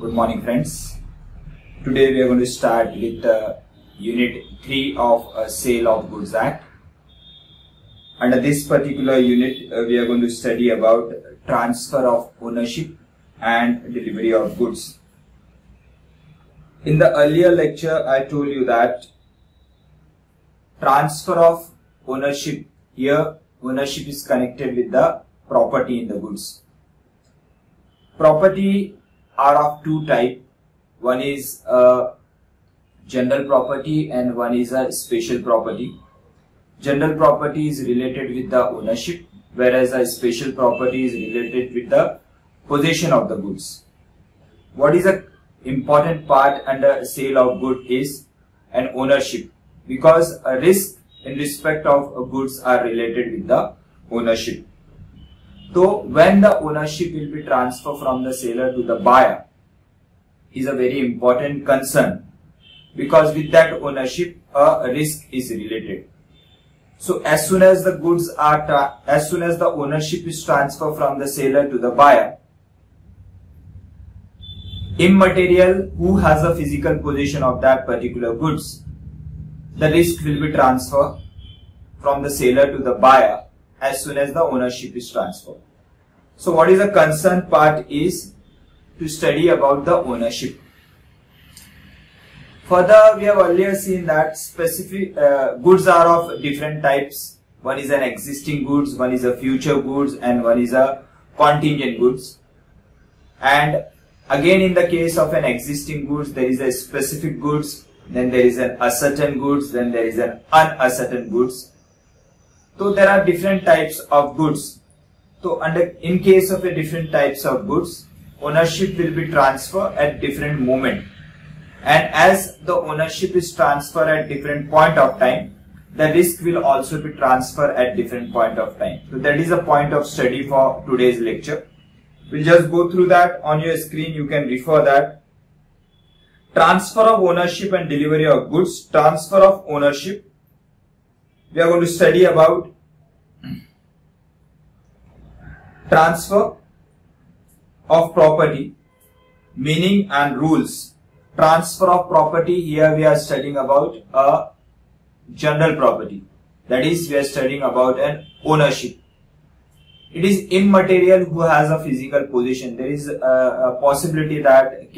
Good morning, friends. Today we are going to start with Unit 3 of Sale of Goods Act. Under this particular unit, we are going to study about transfer of ownership and delivery of goods. In the earlier lecture, I told you that transfer of ownership, here ownership is connected with the property in the goods. Property are of two types. One is a general property and one is a special property. General property is related with the ownership, whereas a special property is related with the possession of the goods. What is an important part under sale of goods is an ownership, because a risk in respect of goods are related with the ownership. So when the ownership will be transferred from the seller to the buyer is a very important concern, because with that ownership a risk is related. So as soon as the goods are as soon as the ownership is transferred from the seller to the buyer, immaterial who has a physical possession of that particular goods, the risk will be transferred from the seller to the buyer as soon as the ownership is transferred. So what is the concern part is to study about the ownership. Further, we have earlier seen that specific goods are of different types. One is an existing goods, one is a future goods, and one is a contingent goods. And again, in the case of an existing goods, there is a specific goods, then there is an ascertain goods, then there is an unascertain goods. So there are different types of goods. So in case of a different types of goods, ownership will be transferred at different moment. And as the ownership is transferred at different point of time, the risk will also be transferred at different point of time. So that is a point of study for today's lecture. We'll just go through that on your screen. You can refer that. Transfer of ownership and delivery of goods. Transfer of ownership. We are going to study about transfer of property, meaning and rules. Transfer of property, here we are studying about a general property. That is, we are studying about an ownership. It is immaterial who has a physical possession. There is a possibility that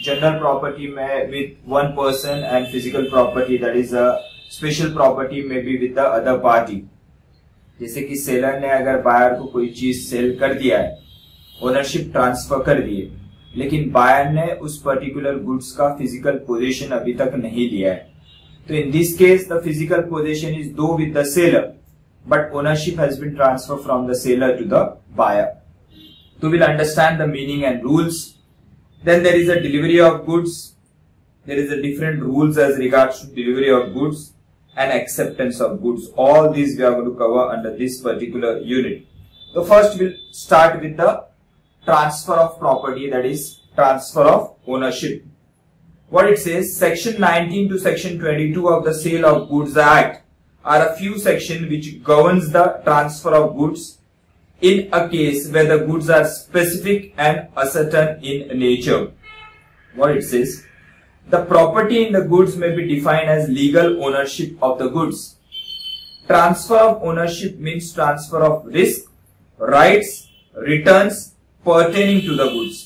general property may with one person and physical property, that is a special property, may be with the other party. जैसे कि seller ने अगर buyer को कोई चीज cell कर दिया है, ओनरशिप ट्रांसफर कर दिए, लेकिन बायर ने उस पर्टिकुलर गुड्स का फिजिकल पोजीशन अभी तक नहीं लिया है, तो in this case the physical position is though with the seller, but ownership has been transfer from the seller to the buyer. तो will understand the meaning and rules. Then there is a delivery of goods. There is a different rules as regards to delivery of goods and acceptance of goods. All these we are going to cover under this particular unit. So first we'll start with the transfer of property, that is transfer of ownership. What it says, section 19 to section 22 of the Sale of Goods Act are a few sections which governs the transfer of goods in a case where the goods are specific and ascertain in nature. What it says, the property in the goods may be defined as legal ownership of the goods. Transfer of ownership means transfer of risk, rights, returns pertaining to the goods.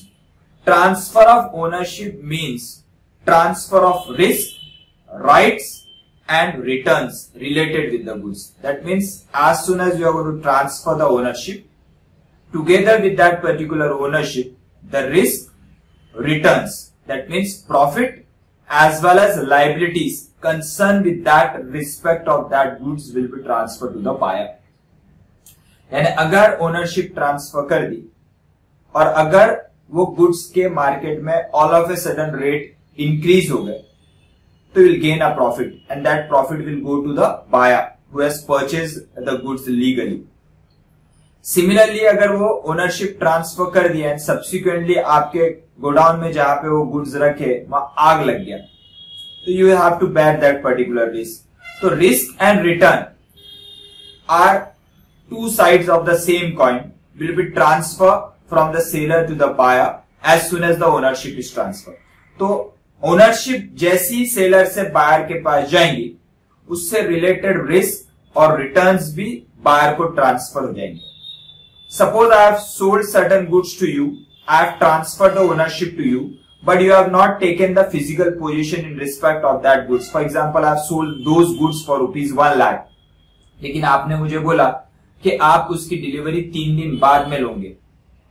Transfer of ownership means transfer of risk, rights and returns related with the goods. That means as soon as you are going to transfer the ownership, together with that particular ownership, the risk, returns, that means profit as well as liabilities concerned with that respect of that goods will be transferred to the buyer. यानी अगर ownership transfer कर दी और अगर वो goods के market में all of a sudden rate increase हो गए, तो will gain a profit and that profit will go to the buyer who has purchased the goods legally. Similarly अगर वो ओनरशिप ट्रांसफर कर दिया एंड सब्सिक्वेंटली आपके गोडाउन में जहां पे वो गुड्स रखे वहां आग लग गया, तो you have to bear that particular risk. तो risk and return are two sides of the same coin, will be transferred from the seller to the buyer as soon as the ownership is transferred. तो ownership जैसी seller से buyer के पास जाएंगी, उससे related risk और returns भी buyer को ट्रांसफर हो जाएंगे. Suppose I have sold certain goods to you, I have transferred the ownership to you, but you have not taken the physical position in respect of that goods. For example, I have sold those goods for ₹1 lakh. लेकिन आपने मुझे बोला कि आप उसकी delivery 3 दिन बाद में लोगे,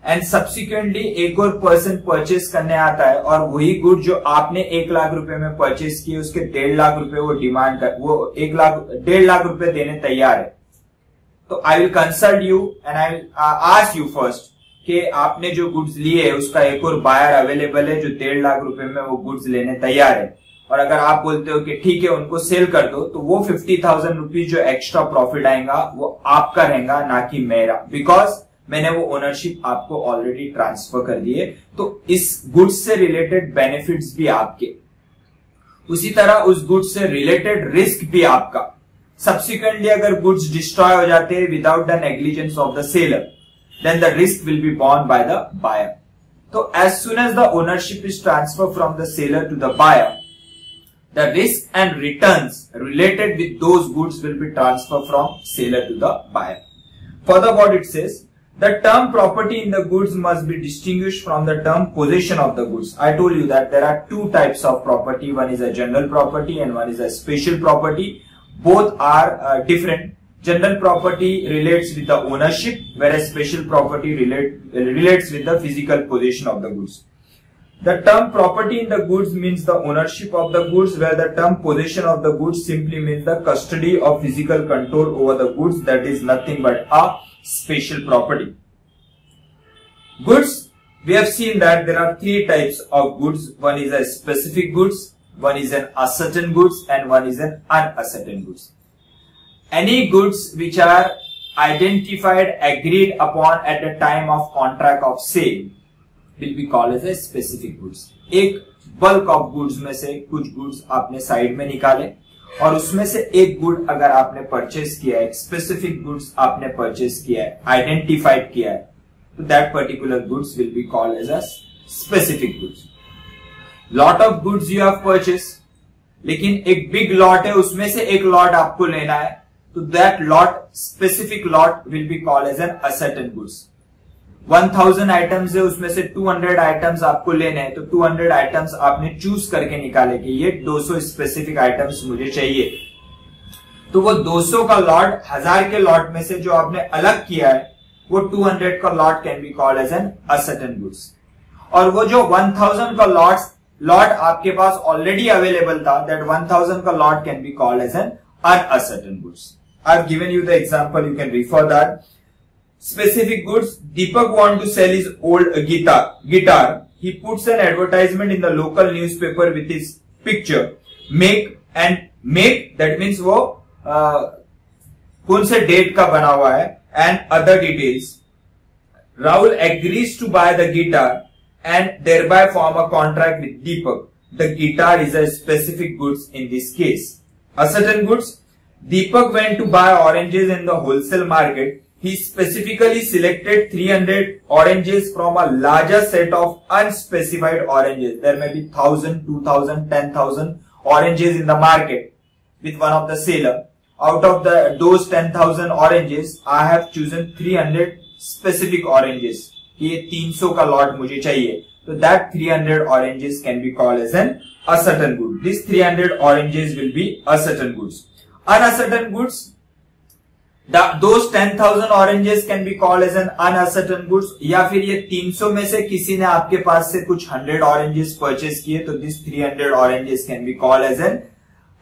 एंड सब्सिक्वेंटली एक और पर्सन परचेस करने आता है और वही गुड जो आपने 1 लाख रुपए में परचेस किए, उसके 1.5 लाख रुपए वो डिमांड कर, वो 1.5 लाख रुपए देने तैयार है. तो I will consult you and I will ask you first कि आपने जो गुड्स लिए है उसका एक और बायर अवेलेबल है जो 1.5 लाख रुपए में वो गुड्स लेने तैयार है. और अगर आप बोलते हो कि ठीक है उनको सेल कर दो, तो वो 50,000 रुपीज जो एक्स्ट्रा प्रॉफिट आएगा वो आपका रहेगा, ना कि मेरा, बिकॉज मैंने वो ओनरशिप आपको ऑलरेडी ट्रांसफर कर दी है. तो इस गुड्स से रिलेटेड बेनिफिट्स भी आपके, उसी तरह उस गुड्स से रिलेटेड रिस्क भी आपका. सब्सिक्वेंटली अगर गुड्स डिस्ट्रॉय हो जाते हैं without the negligence of the seller, then the risk will be borne by the buyer. So as soon as the ownership is transferred from the seller to the buyer, the risk and returns related with those goods will be transferred from seller to the buyer. Further what it says, the term property in the goods must be distinguished from the term possession of the goods. I told you that there are two types of property. One is a general property and one is a special property. Both are different. General property relates with the ownership, whereas special property relates with the physical possession of the goods. The term property in the goods means the ownership of the goods, where the term possession of the goods simply means the custody of physical control over the goods. That is nothing but a special property. Goods, we have seen that there are three types of goods. One is a specific goods, one is an ascertain goods, and one is an unascertain goods. Any goods which are identified, agreed upon at the time of contract of sale will be called as a specific goods. एक bulk of goods में से कुछ goods आपने side में निकाले और उसमें से एक गुड अगर आपने परचेस किया है, स्पेसिफिक गुड्स आपने परचेस किया है, आइडेंटिफाइड किया है, तो that particular goods will be called as a specific goods. Lot of goods you have purchase, लेकिन एक बिग लॉट है, उसमें से एक लॉट आपको लेना है, तो that lot, specific lot will be called as an ascertain goods. 1000 items है, उसमें से 200 आइटम्स आपको लेने हैं, तो 200 आइटम्स आपने चूज करके निकाले कि ये 200 स्पेसिफिक आइटम्स मुझे चाहिए. तो वो 200 का लॉट 1000 के लॉट में से जो आपने अलग किया है, वो 200 का lot can be called as an ascertain goods. और वो जो 1000 का लॉट आपके पास ऑलरेडी अवेलेबल था, दैट 1000 का lot can be called as an unascertain goods. I've given you the example, you can refer that. Specific goods, Deepak want to sell his old guitar. He puts an advertisement in the local newspaper with his picture. Make, that means वो कौन से date का बना हुआ है, and other details. Rahul agrees to buy the guitar and thereby form a contract with Deepak. The guitar is a specific goods in this case. Ascertain goods, Deepak went to buy oranges in the wholesale market. He specifically selected 300 oranges from a larger set of unspecified oranges. There may be 1000, 2000, 10,000 oranges in the market with one of the seller. Out of those 10,000 oranges, I have chosen 300 specific oranges. ये 300 का lot मुझे चाहिए. So that 300 oranges can be called as an ascertain good. These 300 oranges will be ascertain goods. Unascertain goods, those 10,000 oranges can be called as an unascertain goods. या फिर ये 300 में से किसी ने आपके पास से कुछ 100 oranges purchase किए, तो these 300 oranges can be called as an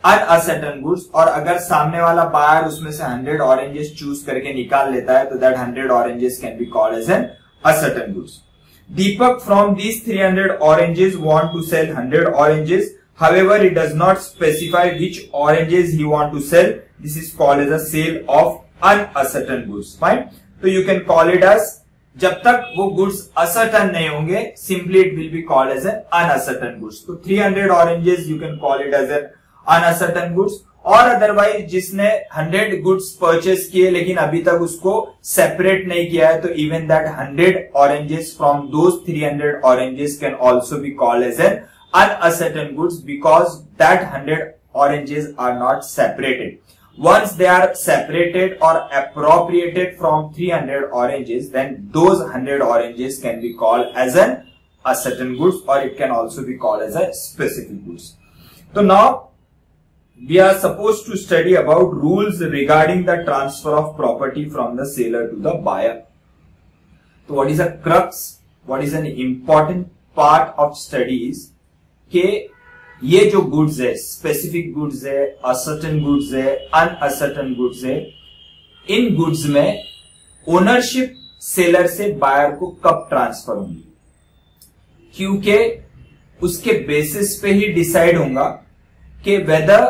unascertain goods. और अगर सामने वाला बायर उसमें से 100 oranges चूज करके निकाल लेता है, तो that 100 oranges can be called as an ascertain goods. Deepak from these 300 oranges want to sell 100 oranges. However, he does not specify which oranges he want to sell. This is called as a sale of unascertain goods. Fine. So you can call it as, जब तक वो goods ascertain नहीं होंगे, simply it will be called as an unascertain goods. So 300 oranges you can call it as an unascertain goods. और otherwise जिसने 100 goods purchase किए लेकिन अभी तक उसको सेपरेट नहीं किया है, तो even that 100 oranges from those 300 oranges can also be called as an uncertain goods because that 100 oranges are not separated. Once they are separated or appropriated from 300 oranges, then those 100 oranges can be called as an uncertain goods, or it can also be called as a specific goods. So now we are supposed to study about rules regarding the transfer of property from the seller to the buyer. So what is a crux? What is an important part of study is कि ये जो goods है, specific goods है, ascertain goods है, uncertain goods है, इन goods में ownership seller से buyer को कब ट्रांसफर होंगी, क्योंकि उसके बेसिस पे ही डिसाइड होगा कि whether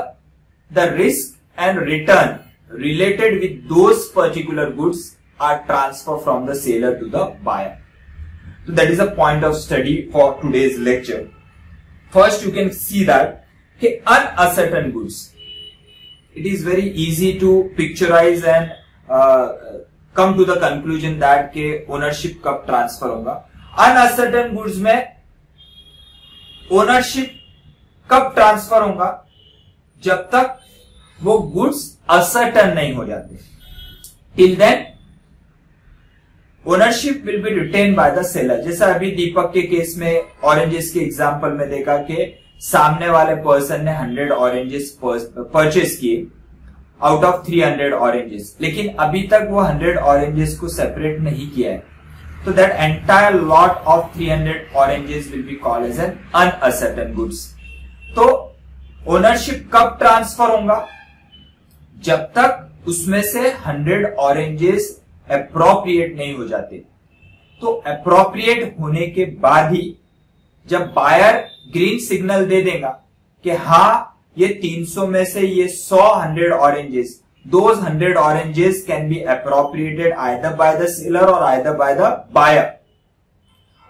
the risk and return related with those particular goods are transfer from the seller to the buyer. So that is a point of study for today's lecture. First, you can see that uncertain goods. It is very easy to picturize and come to the conclusion that के ownership कब transfer होगा. Uncertain goods में ownership कब transfer होगा, जब तक वो goods uncertain नहीं हो जाते. Till then ownership will be written by the seller. जैसा अभी दीपक के केस में ऑरेंजेस के एग्जांपल में देखा कि सामने वाले पर्सन ने 100 ऑरेंजेस परचेस किए आउट ऑफ 300 ऑरेंजेस, लेकिन अभी तक वो 100 ऑरेंजेस को सेपरेट नहीं किया है, तो that entire lot of 300 oranges will be called as an unascertain goods. तो ओनरशिप कब ट्रांसफर होगा, जब तक उसमें से 100 ऑरेंजेस अप्रोप्रिएट नहीं हो जाते. तो अप्रोप्रिएट होने के बाद ही जब बायर ग्रीन सिग्नल दे देगा कि हाँ ये 300 में से ये 100 oranges, those 100 oranges can be appropriated either by the seller और आइदर बाय द बायर,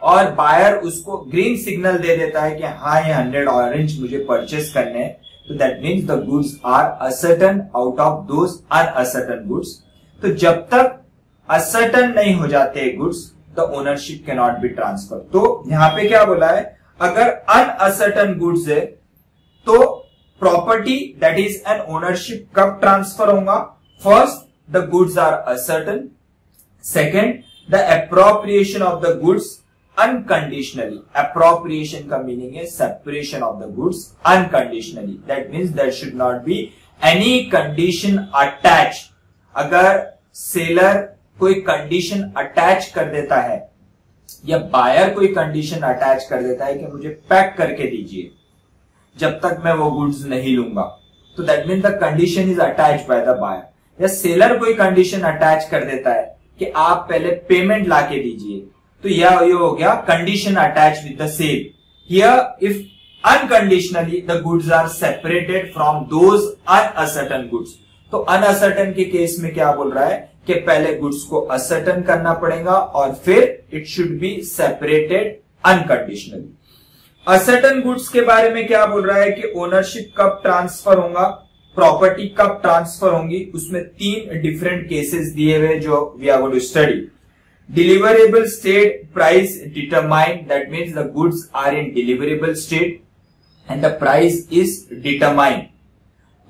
और बायर उसको ग्रीन सिग्नल दे देता है कि हाँ ये 100 ऑरेंज मुझे परचेस करने हैं, तो that means the goods are ascertain out of those uncertain goods. तो जब तक असर्टेन नहीं हो जाते goods, the ownership can not be transfer. तो यहां पे क्या बोला है, अगर अनअसर्टेन गुड्स है तो property that is an ownership कब ट्रांसफर होगा. First, the goods are ascertain. Second, the appropriation of the goods unconditionally. Appropriation का मीनिंग है separation of the goods unconditionally. That means there should not be any condition attach. अगर seller कोई condition attach कर देता है या buyer कोई condition attach कर देता है कि मुझे पैक करके दीजिए जब तक मैं वो गुड्स नहीं लूंगा, तो that mean the condition is attach by the buyer. या सेलर कोई कंडीशन अटैच कर देता है कि आप पहले पेमेंट लाके दीजिए, तो यह ये हो गया condition attach with the sale. Here if unconditionally the goods are separated from those uncertain goods. तो अनअसर्टेन के केस में क्या बोल रहा है कि पहले गुड्स को असर्टेन करना पड़ेगा और फिर it should be separated unconditionally. Ascertain goods के बारे में क्या बोल रहा है कि ओनरशिप कब ट्रांसफर होगा, प्रॉपर्टी कब ट्रांसफर होंगी. उसमें 3 डिफरेंट केसेस दिए हुए जो we are going to study. Deliverable state, price determined, that means the goods are in deliverable state and the price is determined.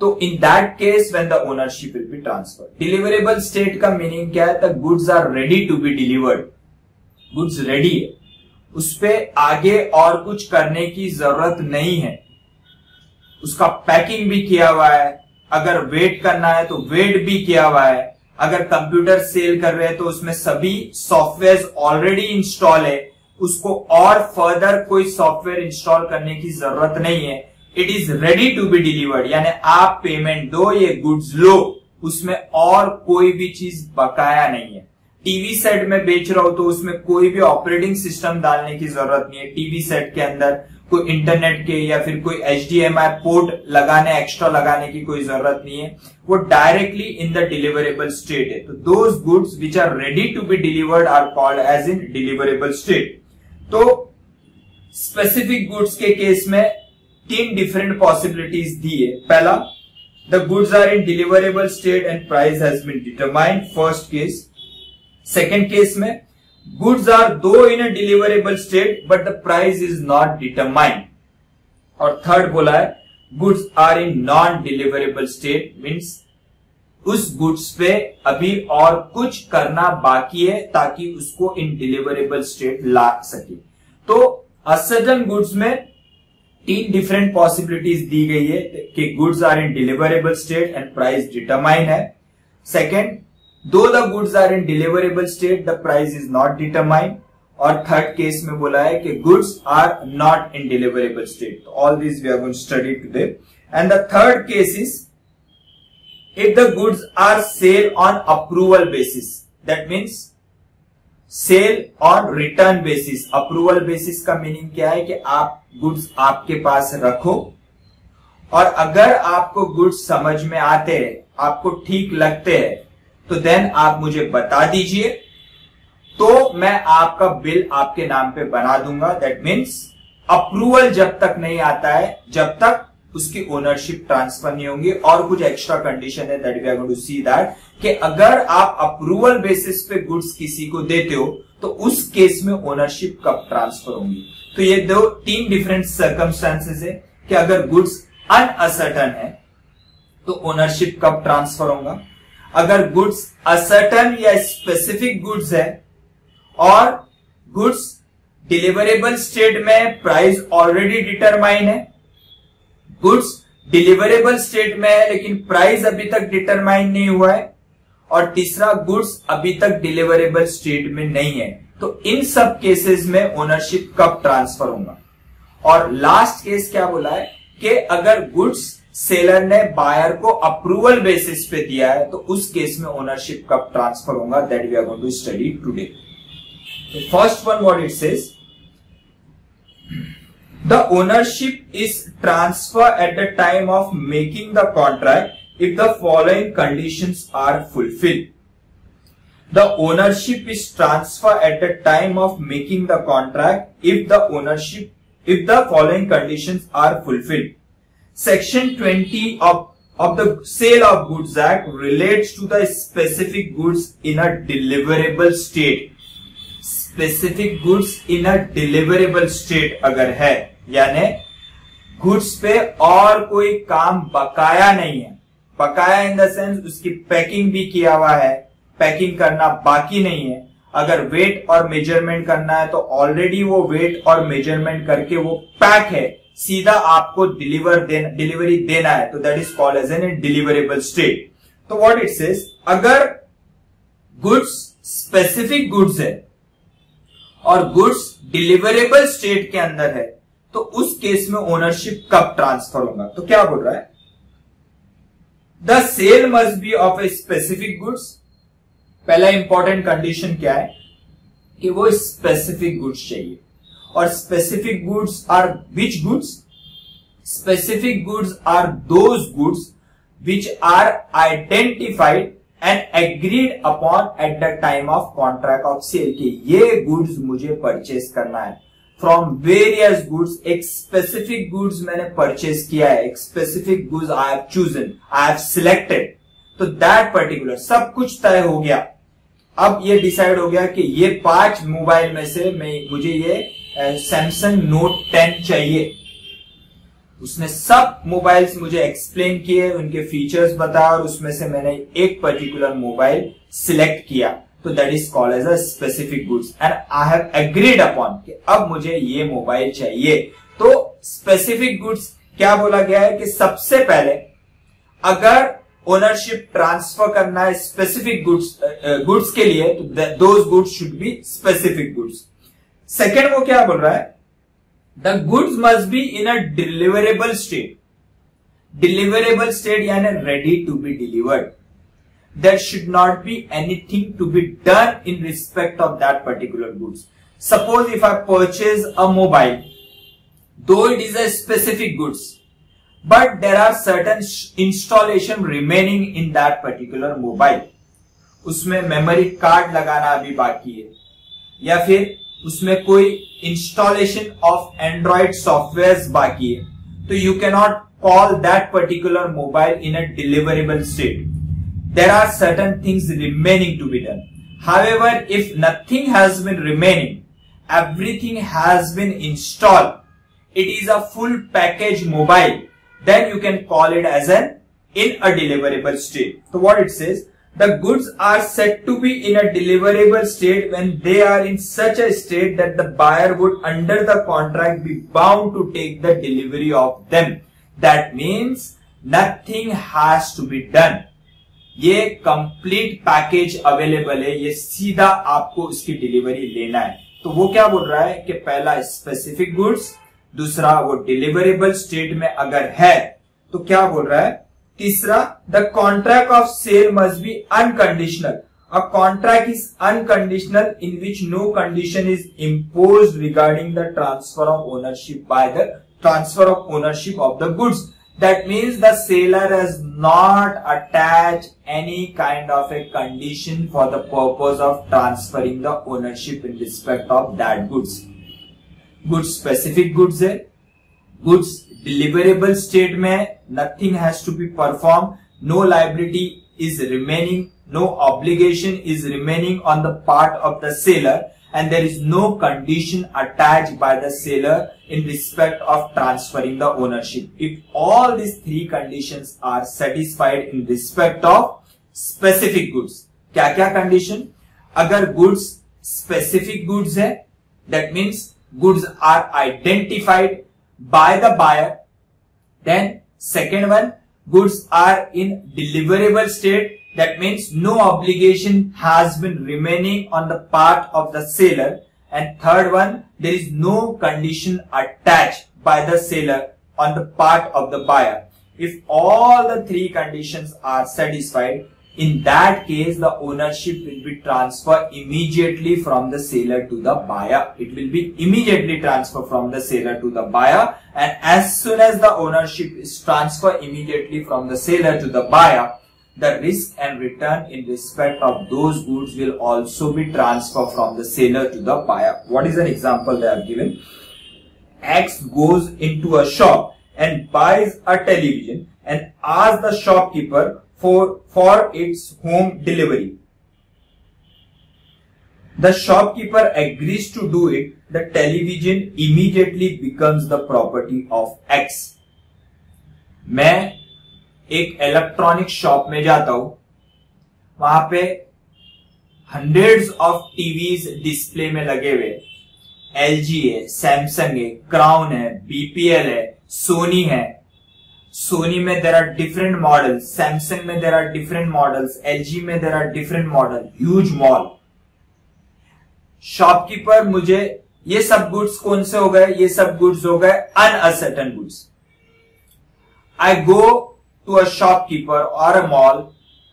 तो in that case when the ownership will be transfer. Deliverable state का meaning क्या है, the goods are ready to be delivered. Goods ready है, उस पे आगे और कुछ करने की जरूरत नहीं है, उसका पैकिंग भी किया हुआ है, अगर वेट करना है तो वेट भी किया हुआ है, अगर कंप्यूटर सेल कर रहे हैं तो उसमें सभी सॉफ्टवेयर ऑलरेडी इंस्टॉल है, उसको और फर्दर कोई सॉफ्टवेयर इंस्टॉल करने की जरूरत नहीं है. It is ready to be delivered, यानी आप पेमेंट दो, ये गुड्स लो, उसमें और कोई भी चीज बकाया नहीं है. टीवी सेट में बेच रहा हूं तो उसमें कोई भी ऑपरेटिंग सिस्टम डालने की जरूरत नहीं है. टीवी सेट के अंदर कोई इंटरनेट के या फिर कोई HDMI पोर्ट लगाने, एक्स्ट्रा लगाने की कोई जरूरत नहीं है, वो directly in the deliverable state है. तो those goods which are ready to be delivered are called as in deliverable state. तो स्पेसिफिक गुड्स के केस में 3 डिफरेंट पॉसिबिलिटीज दी है. पहला, the goods are in deliverable state and price has been determined. First case. Second case में goods are though in a deliverable state but the price is not determined. और third बोला है goods are in non deliverable state, means उस goods पे अभी और कुछ करना बाकी है ताकि उसको इन डिलीवरेबल स्टेट ला सके. तो असर्टन गुड्स में 3 डिफरेंट पॉसिबिलिटीज दी गई है कि goods are in deliverable state and price determine है. Second, though the goods are in deliverable state the price is not determine. और थर्ड केस में बोला है कि goods are not in deliverable state. All this we are going to study today. And the third case is if the goods are sale on approval basis, that means sale on return basis. approval basis का meaning क्या है कि आप goods आपके पास रखो और अगर आपको गुड्स समझ में आते हैं, आपको ठीक लगते हैं, तो देन आप मुझे बता दीजिए, तो मैं आपका बिल आपके नाम पे बना दूंगा. दैट मीन्स अप्रूवल जब तक नहीं आता है, जब तक उसकी ओनरशिप ट्रांसफर नहीं होंगी. और कुछ एक्स्ट्रा कंडीशन है that we are going to see that कि अगर आप अप्रूवल बेसिस पे गुड्स किसी को देते हो तो उस केस में ओनरशिप कब ट्रांसफर होंगी. तो ये 3 डिफरेंट सर्कमस्टांसेस है कि अगर गुड्स अनअसर्टन है तो ओनरशिप कब ट्रांसफर होगा. अगर गुड्स असर्टन या स्पेसिफिक गुड्स है और गुड्स डिलीवरेबल स्टेट में प्राइस ऑलरेडी डिटरमाइन है, गुड्स डिलीवरेबल स्टेट में है लेकिन प्राइस अभी तक डिटरमाइन नहीं हुआ है, और तीसरा गुड्स अभी तक डिलीवरेबल स्टेट में नहीं है, तो इन सब केसेस में ओनरशिप कब ट्रांसफर होगा. और लास्ट केस क्या बोला है कि अगर गुड्स सेलर ने बायर को अप्रूवल बेसिस पे दिया है तो उस केस में ओनरशिप कब ट्रांसफर होगा. That we are going to study today. First one what it says, the ownership is transferred at the time of making the contract if the following conditions are fulfilled. The ownership is transferred at the time of making the contract if the following conditions are fulfilled. Section 20 of the Sale of Goods Act relates to the specific goods in a deliverable state. Specific goods in a deliverable state अगर है, यानी goods पे और कोई काम बकाया नहीं है. बकाया इन द सेंस उसकी पैकिंग भी किया हुआ है, पैकिंग करना बाकी नहीं है. अगर वेट और मेजरमेंट करना है तो ऑलरेडी वो वेट और मेजरमेंट करके वो पैक है, सीधा आपको डिलीवरी देना है, तो that is called as an deliverable state. तो व्हाट इट सेज, अगर गुड्स स्पेसिफिक गुड्स है और गुड्स डिलीवरेबल स्टेट के अंदर है तो उस केस में ओनरशिप कब ट्रांसफर होगा. तो क्या बोल रहा है, the sale must be of a specific goods. पहला इंपॉर्टेंट कंडीशन क्या है कि वो स्पेसिफिक गुड्स चाहिए. और specific goods are which goods, specific goods are those goods which are identified and agreed upon at the time of contract of sale. कि ये goods मुझे परचेस करना है फ्रॉम वेरियस गुड्स. एक स्पेसिफिक गुड्स मैंने purchase किया है, एक specific goods I have chosen, I have selected, तो दैट पर्टिकुलर सब कुछ तय हो गया. अब ये डिसाइड हो गया कि ये 5 मोबाइल में से मुझे ये सैमसंग नोट 10 चाहिए. उसने सब मोबाइल्स मुझे एक्सप्लेन किए, उनके फीचर्स बताया और उसमें से मैंने एक पर्टिकुलर मोबाइल सिलेक्ट किया. तो that is called as a specific goods and I have agreed upon कि अब मुझे ये मोबाइल चाहिए. तो स्पेसिफिक गुड्स क्या बोला गया है कि सबसे पहले अगर ओनरशिप ट्रांसफर करना है स्पेसिफिक गुड्स के लिए तो those goods should be specific goods. Second वो क्या बोल रहा है, the goods must be in a deliverable state. Deliverable state यानी ready to be delivered. There should not be anything to be done in respect of that particular goods. Suppose if I purchase a mobile, though it is a specific goods, but there are certain installation remaining in that particular mobile. उसमें memory card लगाना अभी बाकी है, या फिर उसमें कोई installation of Android software बाकी है, तो you can not call that particular mobile in a deliverable state. There are certain things remaining to be done. However, if nothing has been remaining, everything has been installed, it is a full package mobile, then you can call it as an in a deliverable state. So what it says, the goods are said to be in a deliverable state when they are in such a state that the buyer would under the contract be bound to take the delivery of them. That means nothing has to be done. ये complete package available है, ये सीधा आपको इसकी delivery लेना है. तो वो क्या बोल रहा है कि पहला स्पेसिफिक गुड्स, दूसरा वो डिलीवरेबल स्टेट में अगर है तो क्या बोल रहा है, तीसरा the contract of sale must be unconditional. A contract is unconditional in which no condition is imposed regarding the transfer of ownership by the transfer of ownership of the goods. That means the seller has not attached any kind of a condition for the purpose of transferring the ownership in respect of that goods. Goods specific goods है, goods deliverable state में, nothing has to be performed, no liability is remaining, no obligation is remaining on the part of the seller, and there is no condition attached by the seller in respect of transferring the ownership. If all these three conditions are satisfied in respect of specific goods, क्या क्या condition? अगर goods specific goods है, that means goods are identified by the buyer. Then second one, goods are in deliverable state. That means no obligation has been remaining on the part of the seller. And third one, there is no condition attached by the seller on the part of the buyer. If all the three conditions are satisfied, in that case, the ownership will be transferred immediately from the seller to the buyer. It will be immediately transferred from the seller to the buyer. And as soon as the ownership is transferred immediately from the seller to the buyer, the risk and return in respect of those goods will also be transferred from the seller to the buyer. What is an example they have given? X goes into a shop and buys a television and asks the shopkeeper for its home delivery. The shopkeeper agrees to do it. The television immediately becomes the property of X. मैं एक electronic shop में जाता हूं, वहां पे hundreds of TVs display में लगे हुए, एलजी है, सैमसंग है, क्राउन है, बीपीएल है, सोनी है. सोनी में there are different models, Samsung में there are different models, LG में there are different model, huge mall. Shopkeeper मुझे ये सब गुड्स कौन से हो गए, ये सब गुड्स हो गए unascertained goods. I go to a shopkeeper और अ मॉल,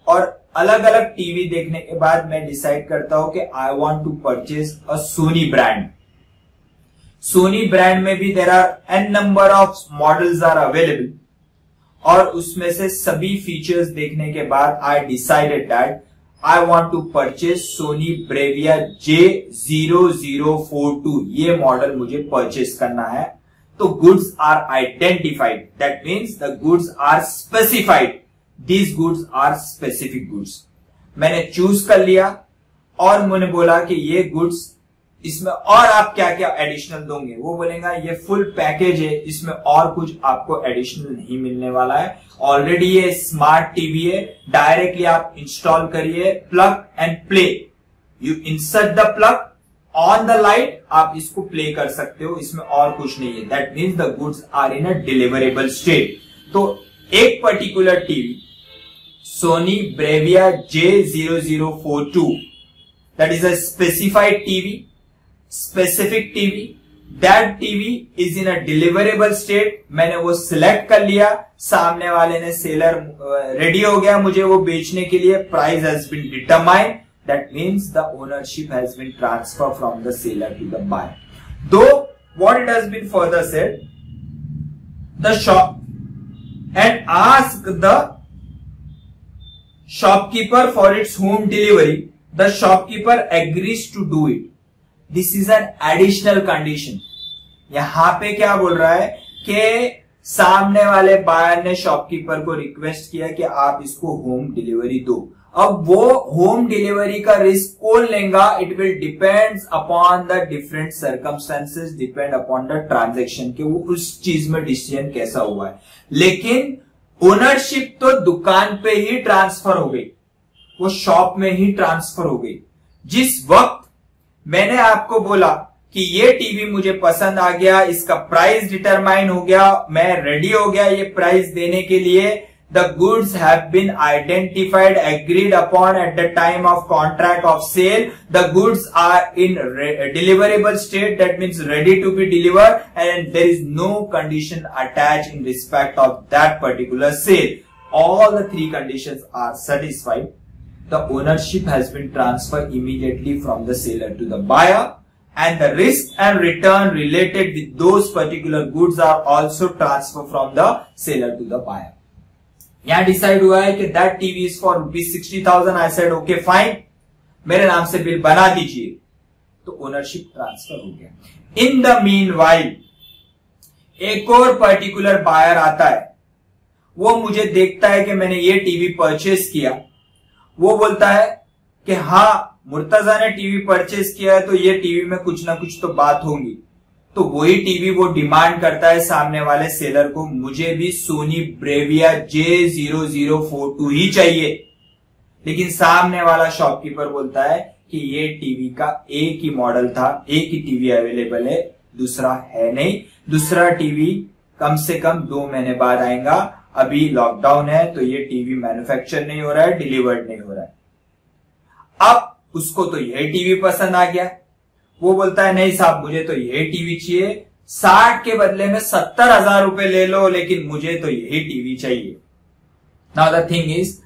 और अलग अलग टीवी देखने के बाद मैं डिसाइड करता हूं कि I want to purchase a Sony brand. Sony brand में भी there are an number of models are available, और उसमें से सभी फीचर्स देखने के बाद I decided that I want to purchase Sony Bravia J0042. ये मॉडल मुझे परचेज करना है. तो goods are identified. That means the goods are specified. These goods are specific goods. मैंने चूज कर लिया और मैंने बोला कि ये गुड्स, इसमें और आप क्या क्या एडिशनल दोगे. वो बोलेगा ये फुल पैकेज है, इसमें और कुछ आपको एडिशनल नहीं मिलने वाला है. ऑलरेडी ये स्मार्ट टीवी है, डायरेक्टली आप इंस्टॉल करिए, plug and play. You insert the plug, on the light, आप इसको प्ले कर सकते हो, इसमें और कुछ नहीं है. That means the goods are in a deliverable state. तो एक particular TV Sony Bravia J0042, that is a specified TV, specific TV. That TV is in a deliverable state. मैंने वो सिलेक्ट कर लिया, सामने वाले ने, सेलर रेडी हो गया मुझे वो बेचने के लिए. Price has been determined. That means the ownership has been transferred from the seller to the buyer. Though what it has been further said, the shop and ask the shopkeeper for its home delivery. The shopkeeper agrees to do it. This is an additional condition. यहां पे क्या बोल रहा है कि सामने वाले buyer ने शॉपकीपर को रिक्वेस्ट किया कि आप इसको होम डिलीवरी दो। अब वो होम डिलीवरी का रिस्क कौन लेगा? It will depends upon the different circumstances, depend upon the transaction के वो उस चीज में डिसीजन कैसा हुआ है। लेकिन ओनरशिप तो दुकान पे ही ट्रांसफर हो गई, वो शॉप में ही ट्रांसफर हो गई। जिस वक्त मैंने आपको बोला कि ये टीवी मुझे पसंद आ गया, इसका प्राइस डिटरमाइन हो गया, मैं रेडी हो गया ये प्राइस देने के लिए, the goods have been identified, agreed upon at the time of contract of sale, the goods are in deliverable state, that means ready to be deliver and there is no condition attach in respect of that particular sale. All the three conditions are satisfied. The ownership has been transferred immediately from the seller to the buyer, and the risk and return related with those particular goods are also transferred from the seller to the buyer. यहां decide हुआ है कि that TV is for ₹60,000. I said okay fine, मेरे नाम से bill बना दीजिए, तो ओनरशिप ट्रांसफर हो गया। इन द मीनवाइल एक और पर्टिकुलर बायर आता है, वो मुझे देखता है कि मैंने ये टीवी परचेस किया, वो बोलता है कि हाँ मुर्तजा ने टीवी परचेस किया है तो ये टीवी में कुछ ना कुछ तो बात होगी, तो वही टीवी वो डिमांड करता है सामने वाले सेलर को, मुझे भी सोनी ब्रेविया J0042 ही चाहिए। लेकिन सामने वाला शॉपकीपर बोलता है कि ये टीवी का एक ही मॉडल था, एक ही टीवी अवेलेबल है, दूसरा है नहीं, दूसरा टीवी कम से कम 2 महीने बाद आएगा, अभी लॉकडाउन है तो ये टीवी मैन्युफैक्चर नहीं हो रहा है, डिलीवर्ड नहीं हो रहा है। अब उसको तो यही टीवी पसंद आ गया, वो बोलता है नहीं साहब मुझे तो यही टीवी चाहिए, 60 के बदले में 70,000 रुपए ले लो, लेकिन मुझे तो यही टीवी चाहिए। Now the thing is,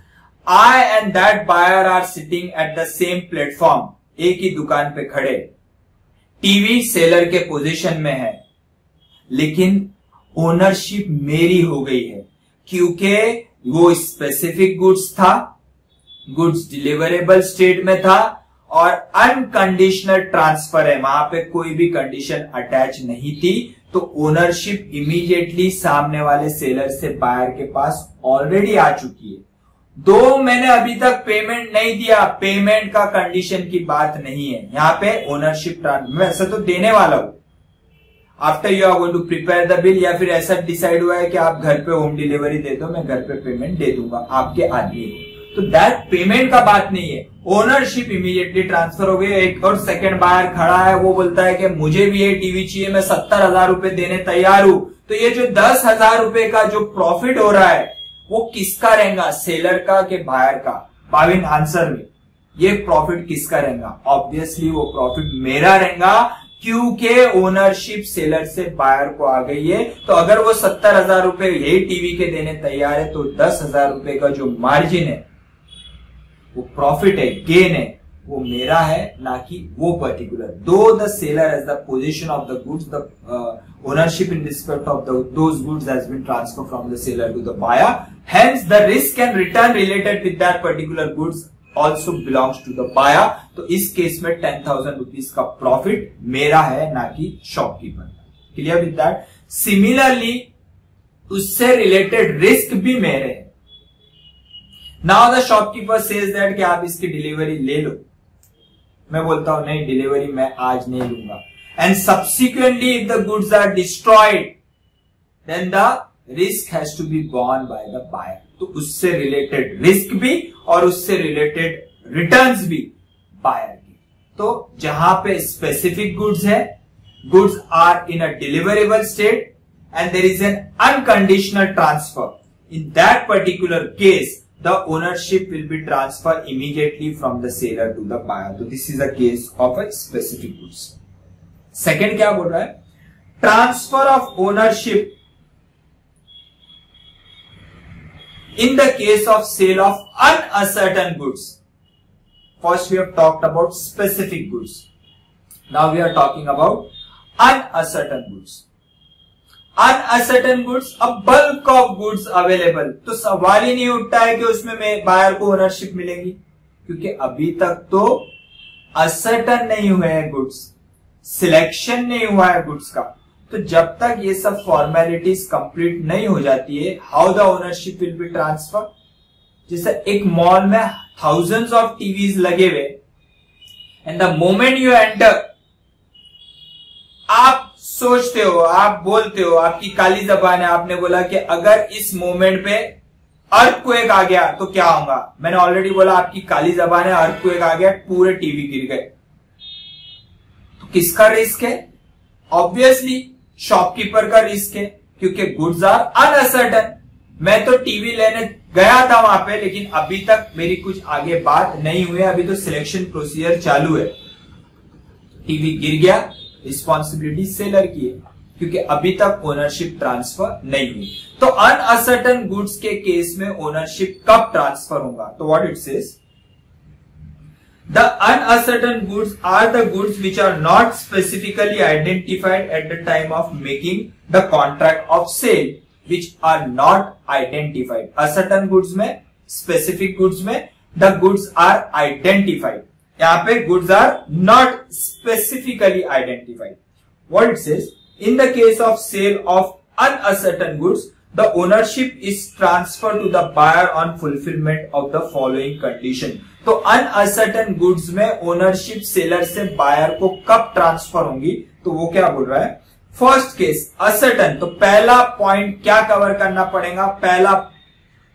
I and that buyer are sitting at the same platform, एक ही दुकान पे खड़े, टीवी सेलर के पोजीशन में है, लेकिन ओनरशिप मेरी हो गई है, क्योंकि वो स्पेसिफिक गुड्स था, गुड्स डिलीवरेबल स्टेट में था और अनकंडीशनल ट्रांसफर है, वहां पे कोई भी कंडीशन अटैच नहीं थी, तो ओनरशिप इमीडिएटली सामने वाले सेलर से बायर के पास ऑलरेडी आ चुकी है। 2 महीने अभी तक पेमेंट नहीं दिया, पेमेंट का कंडीशन की बात नहीं है, यहां पे ओनरशिप ट्रांसफर, मैं ऐसा तो देने वाला हूं after you are going to prepare the bill, या फिर ऐसा डिसाइड हुआ है कि आप घर पे होम डिलीवरी दे दो, मैं घर पे पेमेंट दे दूंगा आपके आदमी को, तो दैट पेमेंट का बात नहीं है, ओनरशिप इमीडिएटली ट्रांसफर हो गई। एक और सेकंड बायर खड़ा है, वो बोलता है कि मुझे भी ये टीवी चाहिए, मैं 70,000 रुपए देने तैयार हूं, तो ये जो 10,000 रुपए का जो प्रॉफिट हो रहा है वो किसका रहेगा, सेलर का कि बायर का? पाविन आंसर में, ये प्रॉफिट किसका रहेगा? ऑब्वियसली वो प्रॉफिट मेरा रहेगा, क्योंकि ओनरशिप सेलर से बायर को आ गई है। तो अगर वो 70,000 रुपए यही टीवी के देने तैयार है, तो 10,000 रुपए का जो मार्जिन है, वो प्रॉफिट है, गेन है, वो मेरा है, ना कि वो particular. Though the seller as the possession of the goods, the ownership in respect of those goods has been transfer from the seller to the buyer, hence the risk and return related with that particular goods also belongs to the buyer। तो इस case में 10,000 rupees का profit मेरा है, ना कि shopkeeper का। Clear with that? Similarly उससे रिलेटेड रिस्क भी मेरे हैं। Now the shopkeeper says that कि आप इसकी डिलीवरी ले लो, मैं बोलता हूं नहीं डिलीवरी मैं आज नहीं लूंगा, and subsequently if the goods are destroyed then the risk has to be borne by the buyer. तो उससे रिलेटेड रिस्क भी और उससे रिलेटेड रिटर्न्स भी बायर की। तो जहां पे स्पेसिफिक गुड्स है, goods are in a deliverable state and there is an unconditional transfer, in that particular case the ownership will be transfer immediately from the seller to the buyer. तो this is a case of a specific goods. Second क्या बोल रहा है? Transfer of ownership in the case of sale of uncertain goods. First we have talked about specific goods. Now we are talking about uncertain goods. Uncertain goods, a bulk of goods available. तो सवाल ही नहीं उठता है कि उसमें buyer को ownership मिलेगी, क्योंकि अभी तक तो असर्टन नहीं हुए हैं गुड्स, सिलेक्शन नहीं हुआ है गुड्स का। तो जब तक ये सब फॉर्मेलिटीज कंप्लीट नहीं हो जाती है, how the ownership will be transfer. जैसे एक मॉल में थाउजेंड्स ऑफ टीवीज लगे हुए, and the moment you enter, आप सोचते हो, आप बोलते हो, आपकी काली जबान है, आपने बोला कि अगर इस मोमेंट पे अर्थक्वेक आ गया तो क्या होगा। मैंने ऑलरेडी बोला आपकी काली जबान है, अर्थक्वेक आ गया, पूरे टीवी गिर गए, तो किसका रिस्क है? ऑब्वियसली शॉपकीपर का रिस्क है, क्योंकि गुड्स आर अनअसर्टन। मैं तो टीवी लेने गया था वहां पे, लेकिन अभी तक मेरी कुछ आगे बात नहीं हुई, अभी तो सिलेक्शन प्रोसीजर चालू है। टीवी गिर गया, रिस्पॉन्सिबिलिटी सेलर की है, क्योंकि अभी तक ओनरशिप ट्रांसफर नहीं हुई। तो अनअसर्टन गुड्स के केस में ओनरशिप कब ट्रांसफर होगा? तो what it says, the unascertained goods are the goods which are not specifically identified at the time of making the contract of sale, which are not identified. Ascertained goods में, specific goods में the goods are identified, यहां पे goods are not specifically identified. What it says, in the case of sale of uncertain goods, the ownership is transferred to the buyer on fulfillment of the following condition। तो uncertain goods में ownership seller से buyer को कब transfer होंगी? तो वो क्या बोल रहा है, फर्स्ट केस असर्टन। तो पहला पॉइंट क्या कवर करना पड़ेगा, पहला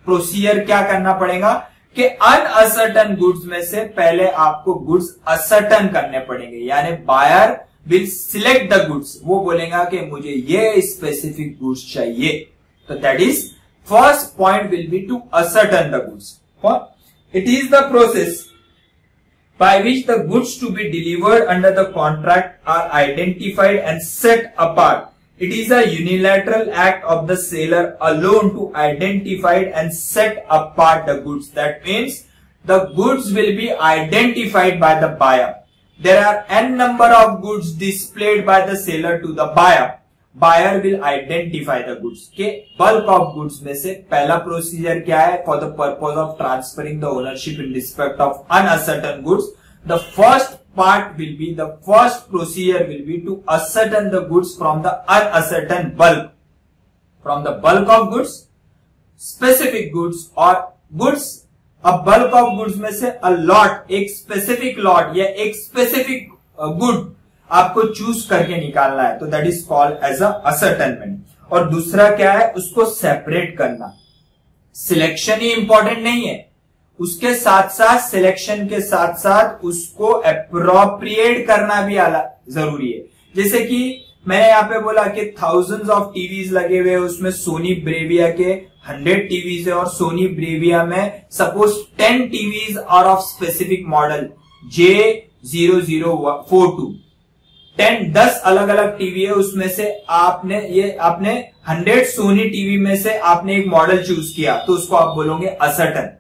प्रोसीजर क्या करना पड़ेगा कि अनअसर्टन गुड्स में से पहले आपको गुड्स असर्टन करने पड़ेंगे, यानी buyer will select the goods. वो बोलेगा कि मुझे ये स्पेसिफिक गुड्स चाहिए, तो that is first point will be to ascertain the goods. It is the process by which the goods to be delivered under the contract are identified and set apart. It is a unilateral act of the seller alone to identify and set apart the goods. That means the goods will be identified by the buyer. There are n number of goods displayed by the seller to the buyer. Buyer will identify the goods. के bulk of goods में से पहला procedure क्या है? For the purpose of transferring the ownership in respect of uncertain goods, the first part will be, the first procedure will be to ascertain the goods from the uncertain bulk. From the bulk of goods, specific goods or goods, a bulk of goods में से a lot, एक specific lot या एक specific good आपको choose करके निकालना है, तो that is called as a ascertainment. और दूसरा क्या है, उसको सेपरेट करना। सिलेक्शन ही इंपॉर्टेंट नहीं है, उसके साथ साथ सिलेक्शन के साथ साथ उसको अप्रोप्रिएट करना भी जरूरी है। जैसे कि मैंने यहाँ पे बोला कि थाउजेंड्स ऑफ टीवीज लगे हुए, उसमें सोनी ब्रेविया के 100 टीवीज है, और सोनी ब्रेविया में suppose 10 TVs are of specific model J0042, 10 अलग अलग टीवी है, उसमें से आपने 100 सोनी टीवी में से आपने एक मॉडल चूज किया, तो उसको आप बोलोगे असर्टन।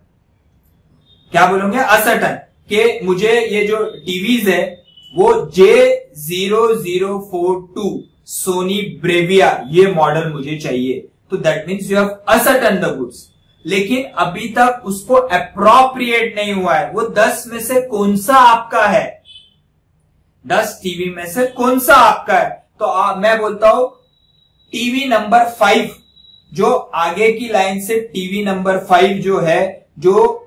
क्या बोलोगे? असर्टन। कि मुझे ये जो टीवीज है वो J0042 सोनी ब्रेविया ये मॉडल मुझे चाहिए, तो that means you have ascertain the goods. लेकिन अभी तक उसको अप्रोप्रिएट नहीं हुआ है, वो 10 में से कौन सा आपका है, 10 टीवी में से कौन सा आपका है? तो मैं बोलता हूं टीवी नंबर 5, जो आगे की लाइन से टीवी नंबर 5 जो है, जो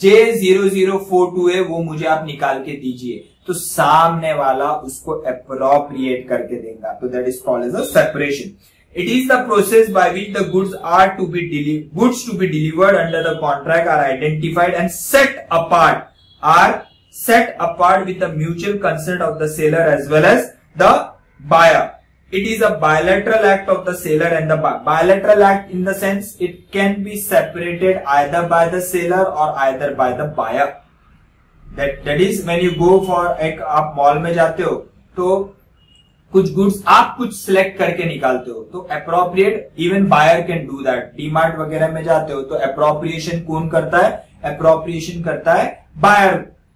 J0042 है, वो मुझे आप निकाल के दीजिए। तो सामने वाला उसको अप्रोप्रिएट करके देगा, तो that is called as a separation. It is the process by which the goods to be delivered under the contract are identified and set apart with the mutual consent of the seller as well as the buyer. It is a bilateral act of the seller and the buyer. Bilateral act in the sense it can be separated either by the seller or either by the buyer. That is when you go for एक आप mall में जाते हो तो कुछ goods आप कुछ select करके निकालते हो, तो appropriate even buyer can do that. DMart वगैरह में जाते हो तो अप्रोप्रिएशन कौन करता है? अप्रोप्रिएशन करता है बायर।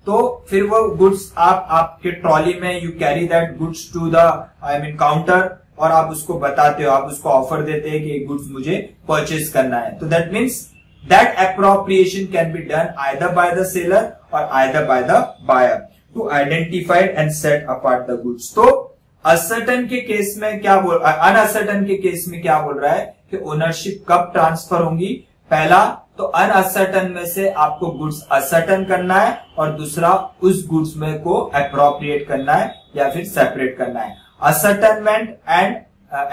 तो फिर वो गुड्स आपके ट्रॉली में you carry that goods to the counter, और आप उसको बताते हो, आप उसको ऑफर देते हैं कि गुड्स मुझे परचेज करना है। तो that means that appropriation can be done either by the seller और either by the buyer to identify and set apart the goods. तो असर्टन के केस में क्या बोल, अनअसर्टन के केस में क्या बोल रहा है कि ओनरशिप कब ट्रांसफर होंगी। पहला तो अनअसर्टन में से आपको गुड्स असर्टन करना है और दूसरा उस गुड्स में को अप्रोप्रिएट करना है या फिर सेपरेट करना है। असर्टनमेंट and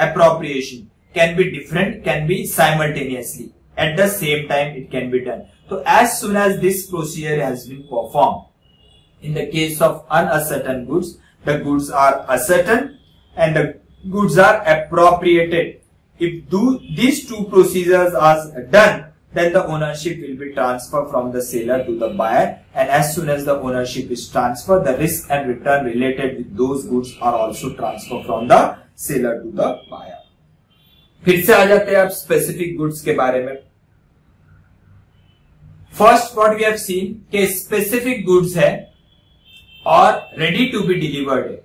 appropriation can be different, can be simultaneously at the same time it can be done. So as soon as this procedure has been performed, in the case of unascertain goods, the goods are ascertain and the goods are appropriated. If these two procedures are done, then the ownership will be transferred from the seller to the buyer, and as soon as the ownership is transferred, the risk and return related with those goods are also transferred from the seller to the buyer. फिर से आ जाते हैं आप specific goods के बारे में। First what we have seen कि specific goods है और रेडी टू बी डिलीवर्ड है।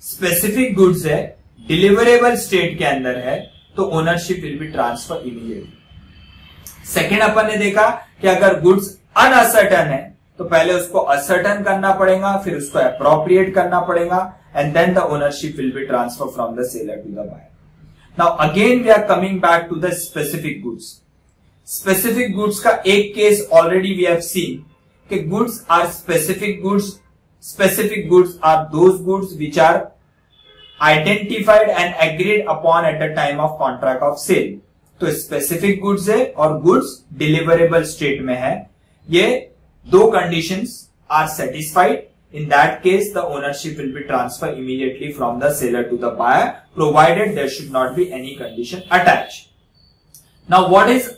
स्पेसिफिक गुड्स है, डिलीवरेबल स्टेट के अंदर है, तो ownership will be transfer immediately. Second अपन ने देखा कि अगर गुड्स अनअसर्टन है तो पहले उसको असर्टन करना पड़ेगा, फिर उसको अप्रोप्रिएट करना पड़ेगा, and then the ownership will be transferred from the seller to the buyer. Now again we are coming back to the specific goods. Specific goods का एक case already we have seen कि goods are specific goods. Specific goods are those goods which are identified and agreed upon at the time of contract of sale. तो specific goods है और goods deliverable state में है। ये दो conditions are satisfied. In that case, the ownership will be transferred immediately from the seller to the buyer, provided there should not be any condition attached. Now, what is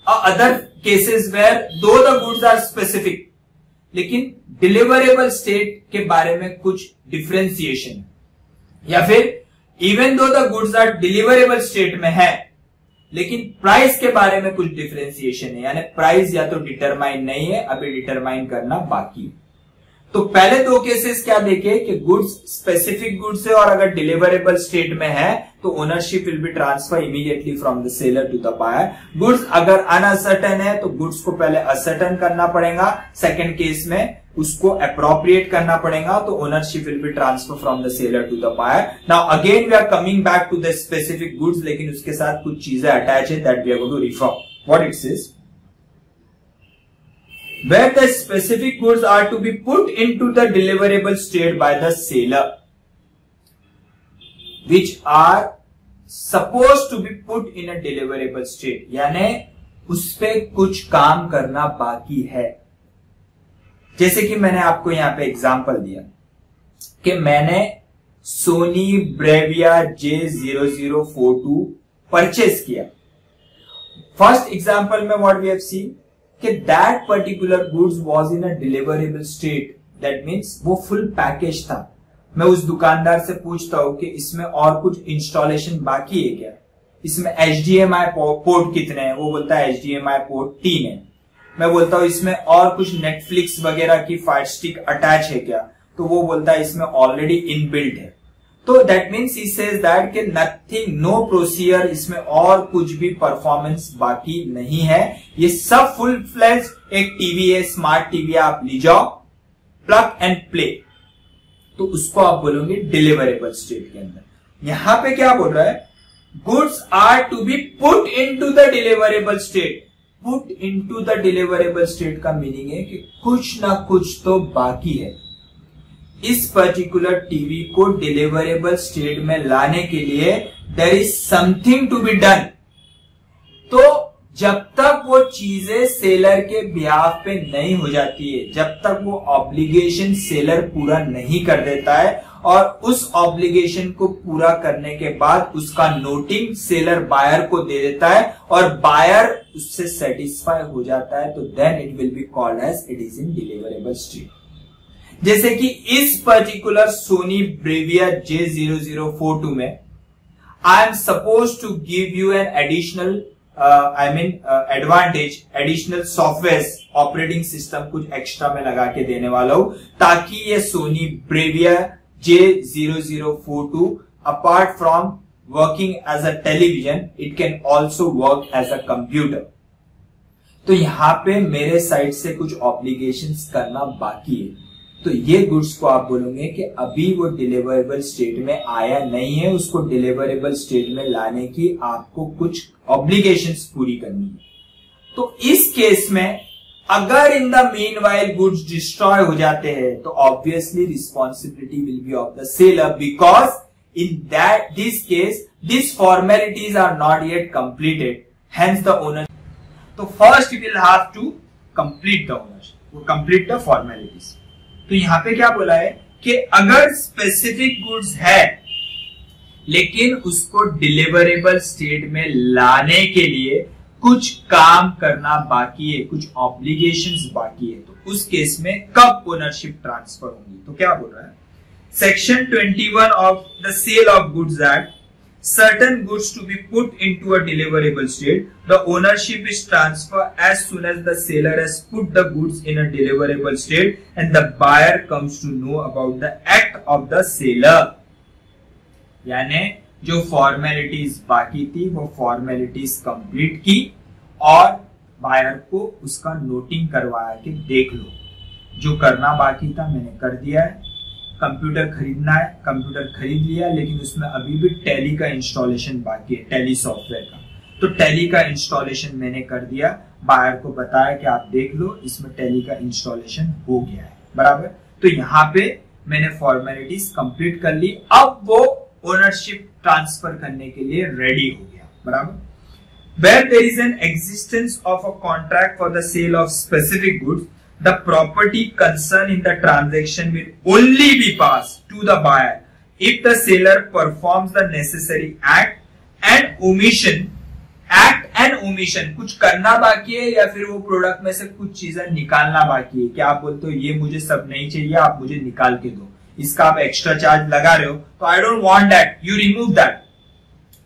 other cases where though the goods are specific, लेकिन deliverable state के बारे में कुछ differentiation, या फिर even though the goods are deliverable state में है, लेकिन प्राइस के बारे में कुछ differentiation है, यानी प्राइस या तो डिटरमाइन नहीं है, अभी डिटरमाइन करना बाकी है। तो पहले दो केसेस क्या देखे कि गुड्स स्पेसिफिक गुड्स है और अगर डिलीवरेबल स्टेट में है तो ownership will be transfer immediately from the seller to the buyer. Goods अगर अनअसर्टेन है तो गुड्स को पहले असर्टेन करना पड़ेगा, सेकंड केस में उसको अप्रोप्रिएट करना पड़ेगा, तो ownership will be transfer from the seller to the buyer. Now again we are coming back to the specific goods, लेकिन उसके साथ कुछ चीजें अटैच है that we are going to refer. What it says, where the specific goods are to be put into the deliverable state by the seller, which are supposed to be put in a deliverable state, यानी उस पे कुछ काम करना बाकी है। जैसे कि मैंने आपको यहां पे एग्जांपल दिया कि मैंने सोनी ब्रेविया J0042 परचेज किया। फर्स्ट एग्जांपल में व्हाट वी हैव सीन कि that particular goods was in a deliverable state, that means वो फुल पैकेज था। मैं उस दुकानदार से पूछता हूं कि इसमें और कुछ इंस्टॉलेशन बाकी है क्या, इसमें HDMI पोर्ट कितने हैं, वो बोलता है HDMI पोर्ट 3 है। मैं बोलता हूं इसमें और कुछ नेटफ्लिक्स वगैरह की फायर स्टिक अटैच है क्या, तो वो बोलता है इसमें ऑलरेडी इनबिल्ट है। तो that means he says that कि नथिंग, नो प्रोसीजर, इसमें और कुछ भी परफॉर्मेंस बाकी नहीं है, ये सब फुल फ्लेज एक टीवी है, स्मार्ट टीवी आप ले जाओ, प्लग एंड प्ले, तो उसको आप बोलोगे डिलीवरेबल स्टेट के अंदर। यहां पे क्या बोल रहा है, goods are to be put into the deliverable state. Put into the deliverable state का मीनिंग है कि कुछ ना कुछ तो बाकी है। इस पर्टिकुलर टीवी को डिलीवरेबल स्टेट में लाने के लिए there is something to be done. तो जब तक वो चीजें सेलर के बिहाफ पे नहीं हो जाती है, जब तक वो ऑब्लिगेशन सेलर पूरा नहीं कर देता है और उस ऑब्लिगेशन को पूरा करने के बाद उसका नोटिंग सेलर बायर को दे देता है और बायर उससे सेटिस्फाई हो जाता है, तो then it will be called as it is in deliverable state. जैसे कि इस पर्टिकुलर सोनी ब्रेविया J0042 में I am suppose to give you an additional advantage, additional software operating system कुछ एक्स्ट्रा में लगा के देने वाला हूं, ताकि ये Sony Bravia J0042 apart from working as a television it can also work as a computer. तो यहां पे मेरे साइड से कुछ ऑब्लिगेशंस करना बाकी है। तो ये गुड्स को आप बोलोगे कि अभी वो डिलीवरेबल स्टेट में आया नहीं है, उसको डिलीवरेबल स्टेट में लाने की आपको कुछ ऑब्लिगेशंस पूरी करनी है। तो इस केस में अगर in the meanwhile goods destroy हो जाते हैं तो obviously responsibility will be of the seller, because in that this case this formalities are not yet completed, hence the owner. तो first will have to complete the ownership, वो complete the formalities. तो यहां पे क्या बोला है कि अगर स्पेसिफिक गुड्स है लेकिन उसको डिलीवरेबल स्टेट में लाने के लिए कुछ काम करना बाकी है, कुछ ऑब्लिगेशंस बाकी है, तो उस केस में कब ओनरशिप ट्रांसफर होगी? तो क्या बोल रहा है, section 21 of the sale of goods act, certain goods to be put into a deliverable state, the ownership is transferred as soon as the seller has put the goods in a deliverable state and the buyer comes to know about the act of the seller। यानी जो formalities बाकी थी वो formalities complete की और buyer को उसका noting करवाया कि देख लो जो करना बाकी था मैंने कर दिया है, कंप्यूटर खरीदना है, कंप्यूटर खरीद लिया, लेकिन उसमें अभी भी टैली का इंस्टॉलेशन बाकी है, टैली सॉफ्टवेयर का। तो टैली का इंस्टॉलेशन मैंने कर दिया, बायर को बताया कि आप देख लो इसमें टैली का इंस्टॉलेशन हो गया है, बराबर। तो यहाँ पे मैंने फॉर्मेलिटीज कंप्लीट कर ली, अब वो ओनरशिप ट्रांसफर करने के लिए रेडी हो गया, बराबर। Where there is an existence of a contract for the sale of specific goods, the property concerned in the transaction will only be passed to the buyer if the seller performs the necessary act and omission कुछ करना बाकी है या फिर वो product में से कुछ चीजें निकालना बाकी है। क्या आप बोलते हो ये मुझे सब नहीं चाहिए, आप मुझे निकाल के दो, इसका आप एक्स्ट्रा चार्ज लगा रहे हो, तो I don't want that, you remove that,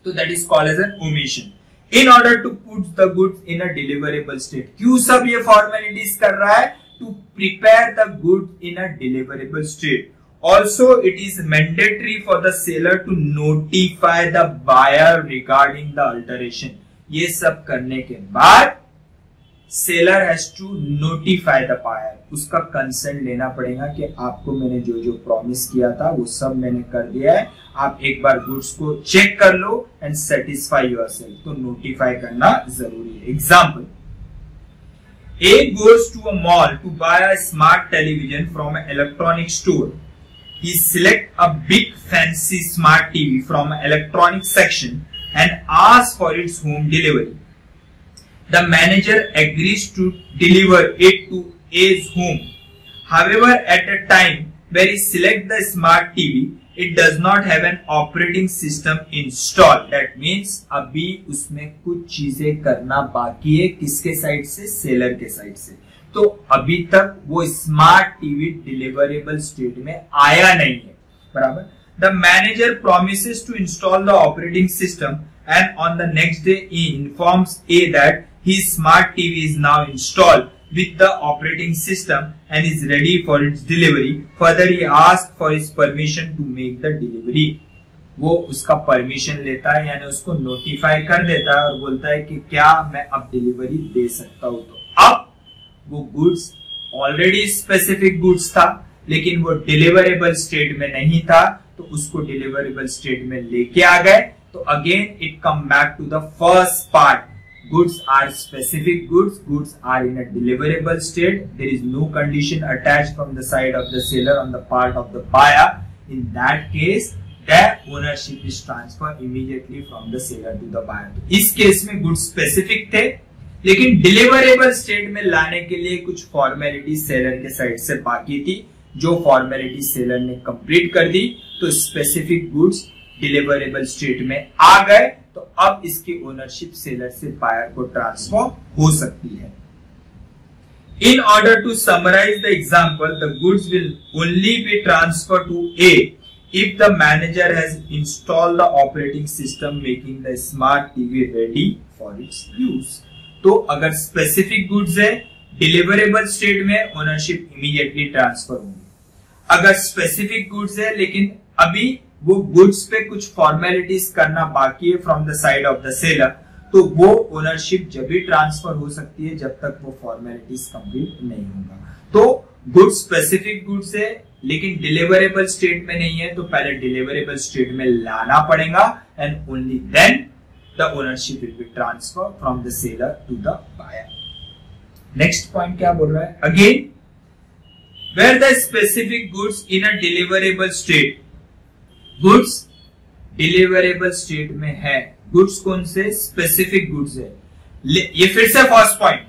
तो that is called as an omission. In order to put the goods in a deliverable state, क्यों सब ये फॉर्मेलिटीज कर रहा है? To prepare the goods in a deliverable state. Also, it is mandatory for the seller to notify the buyer regarding the alteration. ये सब करने के बाद seller has to notify the buyer. उसका कंसेंट लेना पड़ेगा कि आपको मैंने जो जो प्रॉमिस किया था वो सब मैंने कर दिया है, आप एक बार गुड्स को चेक कर लो एंड सेटिस्फाई योरसेल्फ। तो नोटिफाई करना जरूरी है। Example, A goes to a mall to buy a smart television from an electronic store. He selects a big fancy smart TV from an electronic section and asks for its home delivery. The manager agrees to deliver it to A's home. However, at the time where he selects the smart TV, it does not have an operating system installed. That means अभी उसमें कुछ चीजें करना बाकी है, किसके side से? Seller के साइड से। तो अभी तक वो स्मार्ट टीवी डिलीवरेबल स्टेट में आया नहीं है, बराबर। The manager promises to install the operating system and on the next day he informs A that his smart TV is now installed with the operating system and is ready for its delivery. Further, he asks for his permission to make the delivery. वो उसका permission लेता है, यानी उसको notify कर देता है और बोलता है कि क्या मैं अब डिलीवरी दे सकता हूं। तो अब वो गुड्स ऑलरेडी स्पेसिफिक गुड्स था लेकिन वो डिलीवरेबल स्टेट में नहीं था, तो उसको डिलीवरेबल स्टेट में लेके आ गए। तो again it come back to the first part, goods are specific goods, goods are in a deliverable state, there is no condition attached from the side of the seller on the part of the buyer. In that case, the ownership is transferred immediately from the seller to the buyer. इस case में goods specific थे लेकिन deliverable state में लाने के लिए कुछ formality seller के साइड से बाकी थी, जो फॉर्मेलिटी सेलर ने कंप्लीट कर दी, तो स्पेसिफिक गुड्स डिलीवरेबल स्टेट में आ गए। तो अब इसकी ओनरशिप सेलर से बायर को ट्रांसफर हो सकती है। In order to summarize the example, the goods will only be transferred to A if the manager has installed the operating system making the smart TV ready for its use. तो अगर specific goods है deliverable state में ownership immediately transfer होगी। अगर specific goods है लेकिन अभी वो गुड्स पे कुछ फॉर्मेलिटीज करना बाकी है from the side of the seller, तो वो ओनरशिप जब भी ट्रांसफर हो सकती है जब तक वो फॉर्मेलिटीज कंप्लीट नहीं होगा। तो गुड्स स्पेसिफिक गुड्स है लेकिन डिलीवरेबल स्टेट में नहीं है, तो पहले डिलीवरेबल स्टेट में लाना पड़ेगा and only then the ownership will be transfer from the seller to the buyer. Next point क्या बोल रहा है, again where the specific goods in a deliverable state, goods deliverable state में है, गुड्स कौन से, स्पेसिफिक गुड्स है। ये फिर से फर्स्ट पॉइंट,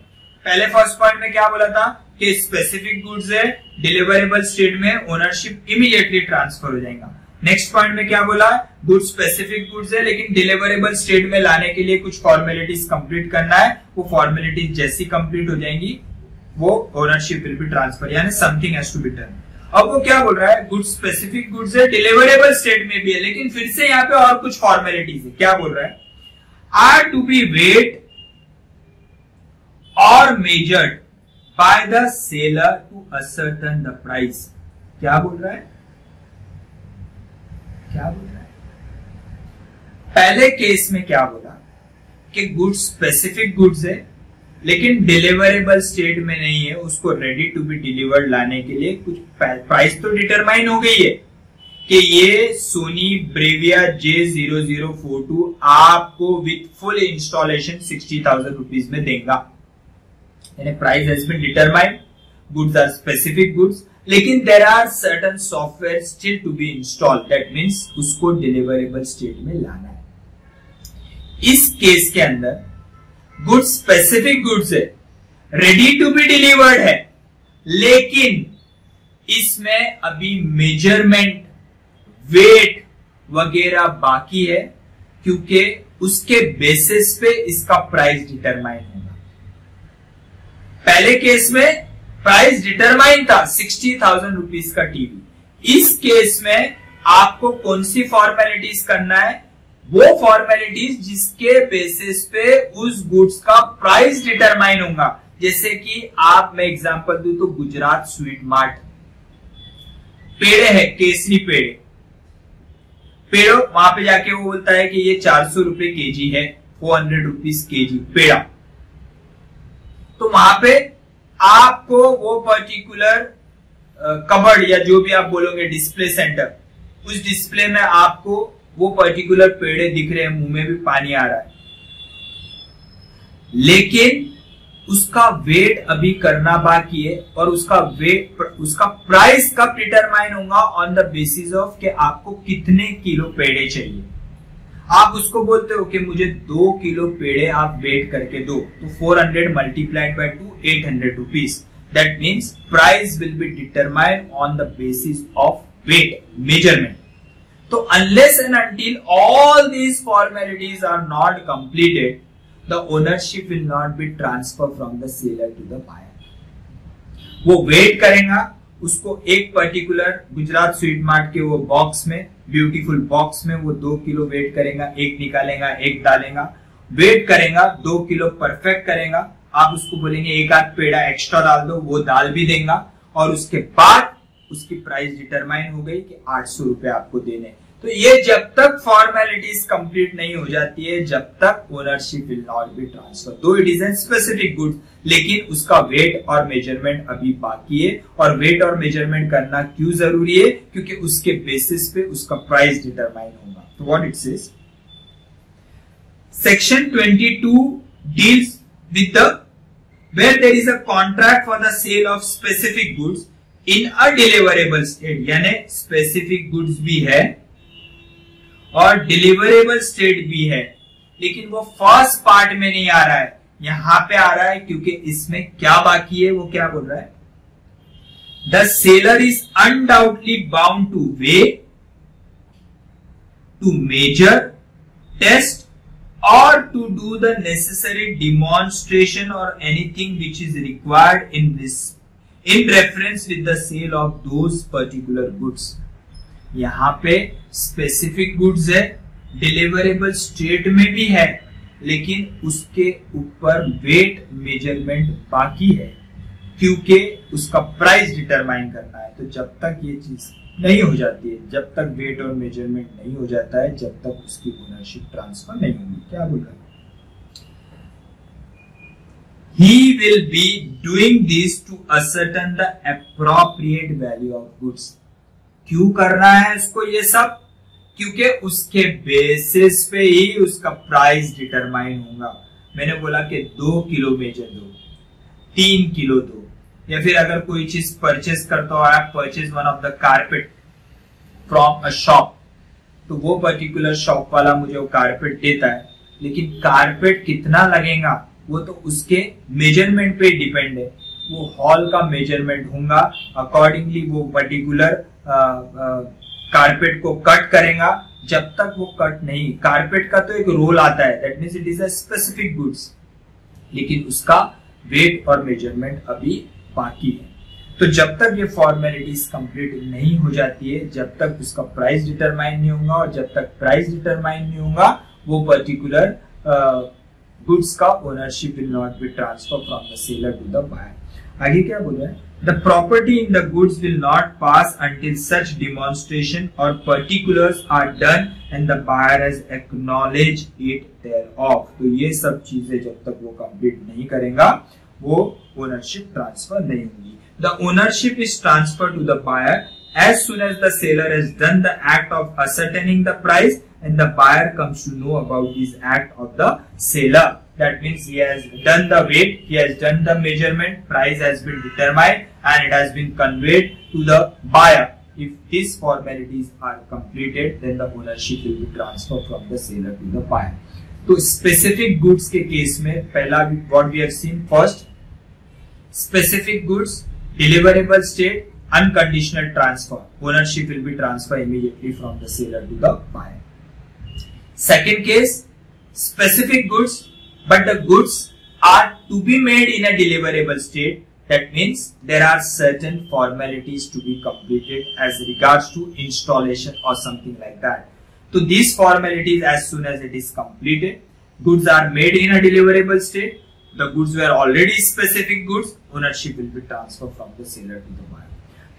पहले फर्स्ट पॉइंट में क्या बोला था कि स्पेसिफिक गुड्स है, डिलीवरेबल स्टेट में ओनरशिप इमीडिएटली ट्रांसफर हो जाएगा। नेक्स्ट पॉइंट में क्या बोला, गुड्स स्पेसिफिक गुड्स है लेकिन डिलीवरेबल स्टेट में लाने के लिए कुछ फॉर्मेलिटीज कंप्लीट करना है, वो फॉर्मेलिटीज जैसी कंप्लीट हो जाएंगी वो ओनरशिप विल बी ट्रांसफर, यानी something has to be done. अब वो क्या बोल रहा है, गुड्स स्पेसिफिक गुड्स है, डिलीवरेबल स्टेट में भी है लेकिन फिर से यहाँ पे और कुछ फॉर्मेलिटीज है। क्या बोल रहा है, आर टू बी वेट और measured by the seller to ascertain the price. क्या बोल रहा है, क्या बोल रहा है, पहले केस में क्या बोला कि गुड्स स्पेसिफिक गुड्स है लेकिन डिलीवरेबल स्टेट में नहीं है, उसको रेडी टू बी डिलीवर्ड लाने के लिए कुछ प्राइस तो डिटरमाइन हो गई है कि ये सोनी ब्रेविया J0042 आपको विथ फुल इंस्टॉलेशन 60,000 रुपीज में देगा, यानी price has been determined, goods are specific goods, लेकिन there are certain software still to be installed, that means उसको डिलीवरेबल स्टेट में लाना है। इस केस के अंदर गुड्स स्पेसिफिक गुड्स है, रेडी टू बी डिलीवर्ड है, लेकिन इसमें अभी मेजरमेंट, वेट वगैरह बाकी है क्योंकि उसके बेसिस पे इसका प्राइस डिटरमाइन होगा। पहले केस में प्राइस डिटरमाइन था 60,000 रुपीज का टीवी, इस केस में आपको कौन सी फॉर्मेलिटीज करना है, वो फॉर्मेलिटीज जिसके बेसिस पे उस गुड्स का प्राइस डिटरमाइन होगा। जैसे कि आप, मैं एग्जांपल दूं तो गुजरात स्वीट मार्ट, पेड़े है, केसरी पेड़े, पेड़ो वहां पे जाके वो बोलता है कि ये 400 रुपए केजी है, 400 रुपीज केजी पेड़ा, तो वहां पे आपको वो पर्टिकुलर कबर्ड या जो भी आप बोलोगे डिस्प्ले सेंटर, उस डिस्प्ले में आपको वो पर्टिकुलर पेड़े दिख रहे हैं, मुंह में भी पानी आ रहा है, लेकिन उसका वेट अभी करना बाकी है और उसका वेट, उसका प्राइस कब डिटरमाइन होगा, ऑन द बेसिस ऑफ कि आपको कितने किलो पेड़े चाहिए। आप उसको बोलते हो कि मुझे 2 किलो पेड़े आप वेट करके दो, तो 400 multiplied by 2 800 rupees, that means price will be determined on the basis of weight, measurement. तो unless and until all these formalities are not completed, the ownership will not be transferred from the seller to the buyer। वो wait करेगा, उसको एक particular Gujarat sweet mart के वो box में, beautiful box में वो 2 किलो वेट करेगा, एक निकालेगा, एक डालेगा, वेट करेगा, 2 किलो परफेक्ट करेगा, आप उसको बोलेंगे एक आध पेड़ा एक्स्ट्रा डाल दो, वो डाल भी देगा, और उसके बाद उसकी प्राइस डिटरमाइन हो गई कि 800 रुपए आपको देने। तो ये जब तक फॉर्मेलिटीज कंप्लीट नहीं हो जाती है, जब तक ownership will not be transfer, though it is an specific good, लेकिन उसका वेट और मेजरमेंट अभी बाकी है। और वेट और मेजरमेंट करना क्यों जरूरी है, क्योंकि उसके बेसिस पे उसका प्राइस डिटरमाइन होगा। तो what it says, section 22 deals with the where there is a contract for the sale of specific goods in a deliverable state, यानी स्पेसिफिक गुड्स भी है और डिलीवरेबल स्टेट भी है, लेकिन वो फर्स्ट पार्ट में नहीं आ रहा है, यहां पे आ रहा है, क्योंकि इसमें क्या बाकी है, वो क्या बोल रहा है, the seller is undoubtedly bound to weigh, to measure, test or to do the necessary demonstration or anything which is required in this in reference with the sale of those particular goods। यहां पे specific goods है, deliverable state में भी है, लेकिन उसके ऊपर weight measurement बाकी है, क्योंकि उसका प्राइस डिटरमाइन करना है। तो जब तक ये चीज नहीं हो जाती है, जब तक वेट और मेजरमेंट नहीं हो जाता है, जब तक उसकी ओनरशिप ट्रांसफर नहीं होगी। क्या बोल रहा है, he will be doing this to ascertain the appropriate value of goods. क्यों करना है उसको ये सब? क्योंकि उसके बेसिस पे ही उसका प्राइस डिटरमाइन होगा। मैंने बोला कि 2 किलो मेजर दो, 3 किलो दो, या फिर अगर कोई चीज परचेस करता हो, आप purchase one of the carpet from a shop, तो वो पर्टिकुलर शॉप वाला मुझे वो कारपेट देता है, लेकिन कारपेट कितना लगेगा वो तो उसके मेजरमेंट पे डिपेंड है। वो हॉल का मेजरमेंट होगा, अकॉर्डिंगली वो पर्टिकुलर कारपेट को कट करेगा। जब तक वो कट नहीं, कारपेट का तो एक रोल आता है, that means it is a specific goods, लेकिन उसका वेट और मेजरमेंट अभी बाकी है। तो जब तक ये फॉर्मेलिटीज कंप्लीट नहीं हो जाती है, जब तक उसका प्राइस डिटरमाइन नहीं होगा, और जब तक प्राइस डिटरमाइन नहीं होगा, वो पर्टिकुलर गुड्स का ownership will not be transfer from the seller to the buyer. आगे क्या बोल रहा है? The property in the goods will not pass until such demonstration or particulars are done and the buyer has acknowledged it thereof। तो ये सब चीजें जब तक वो कंप्लीट नहीं करेगा, वो ओनरशिप ट्रांसफर नहीं होगी। The ownership is transferred to the buyer as soon as the seller has done the act of ascertaining the price and the buyer comes to know about this act of the seller। That means he has done the weight, he has done the measurement, price has been determined and it has been conveyed to the buyer। If these formalities are completed, then the ownership will be transferred from the seller to the buyer। तो specific goods के case में पहला what we have seen first, specific goods, deliverable state, unconditional transfer, ownership will be transferred immediately from the seller to the buyer। Second case, specific goods but the goods are to be made in a deliverable state, that means there are certain formalities to be completed as regards to installation or something like that। So these formalities, as soon as it is completed, goods are made in a deliverable state, the goods were already specific goods, ownership will be transferred from the seller to the buyer।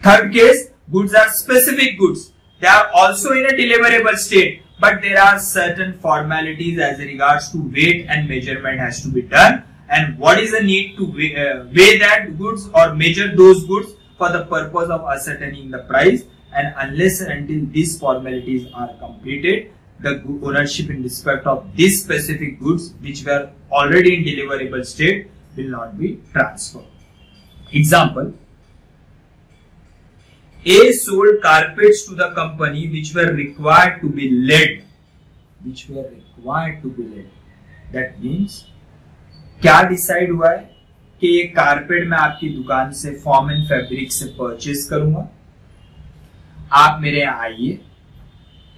Third case, goods are specific goods, they are also in a deliverable state, but there are certain formalities as regards to weight and measurement has to be done, and what is the need to weigh that goods or measure those goods for the purpose of ascertaining the price, and unless and until these formalities are completed, the ownership in respect of these specific goods which were already in deliverable state will not be transferred। Example, A sold carpets to the company which were required to be laid, that means क्या decide हुआ है कि ये carpet मैं आपकी दुकान से form and fabric से परचेज करूंगा, आप मेरे यहाँ आइए,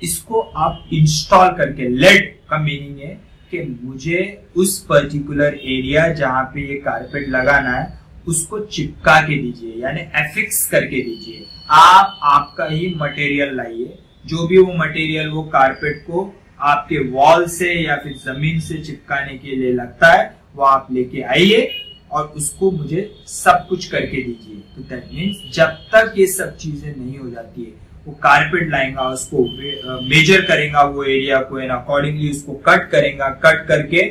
इसको आप इंस्टॉल करके, लेड का मीनिंग है कि मुझे उस पर्टिकुलर एरिया जहां पे ये कारपेट लगाना है उसको चिपका के दीजिए, यानी एफिक्स करके दीजिए। आप आपका ही मटेरियल लाइए, जो भी वो मटेरियल वो कारपेट को आपके वॉल से या फिर जमीन से चिपकाने के लिए लगता है, वो आप लेके आइए और उसको मुझे सब कुछ करके दीजिए। तो दैट मीन्स जब तक ये सब चीजें नहीं हो जाती है, वो कारपेट लाएगा, उसको मेजर करेगा वो एरिया को, एंड अकॉर्डिंगली उसको कट करेगा, कट करके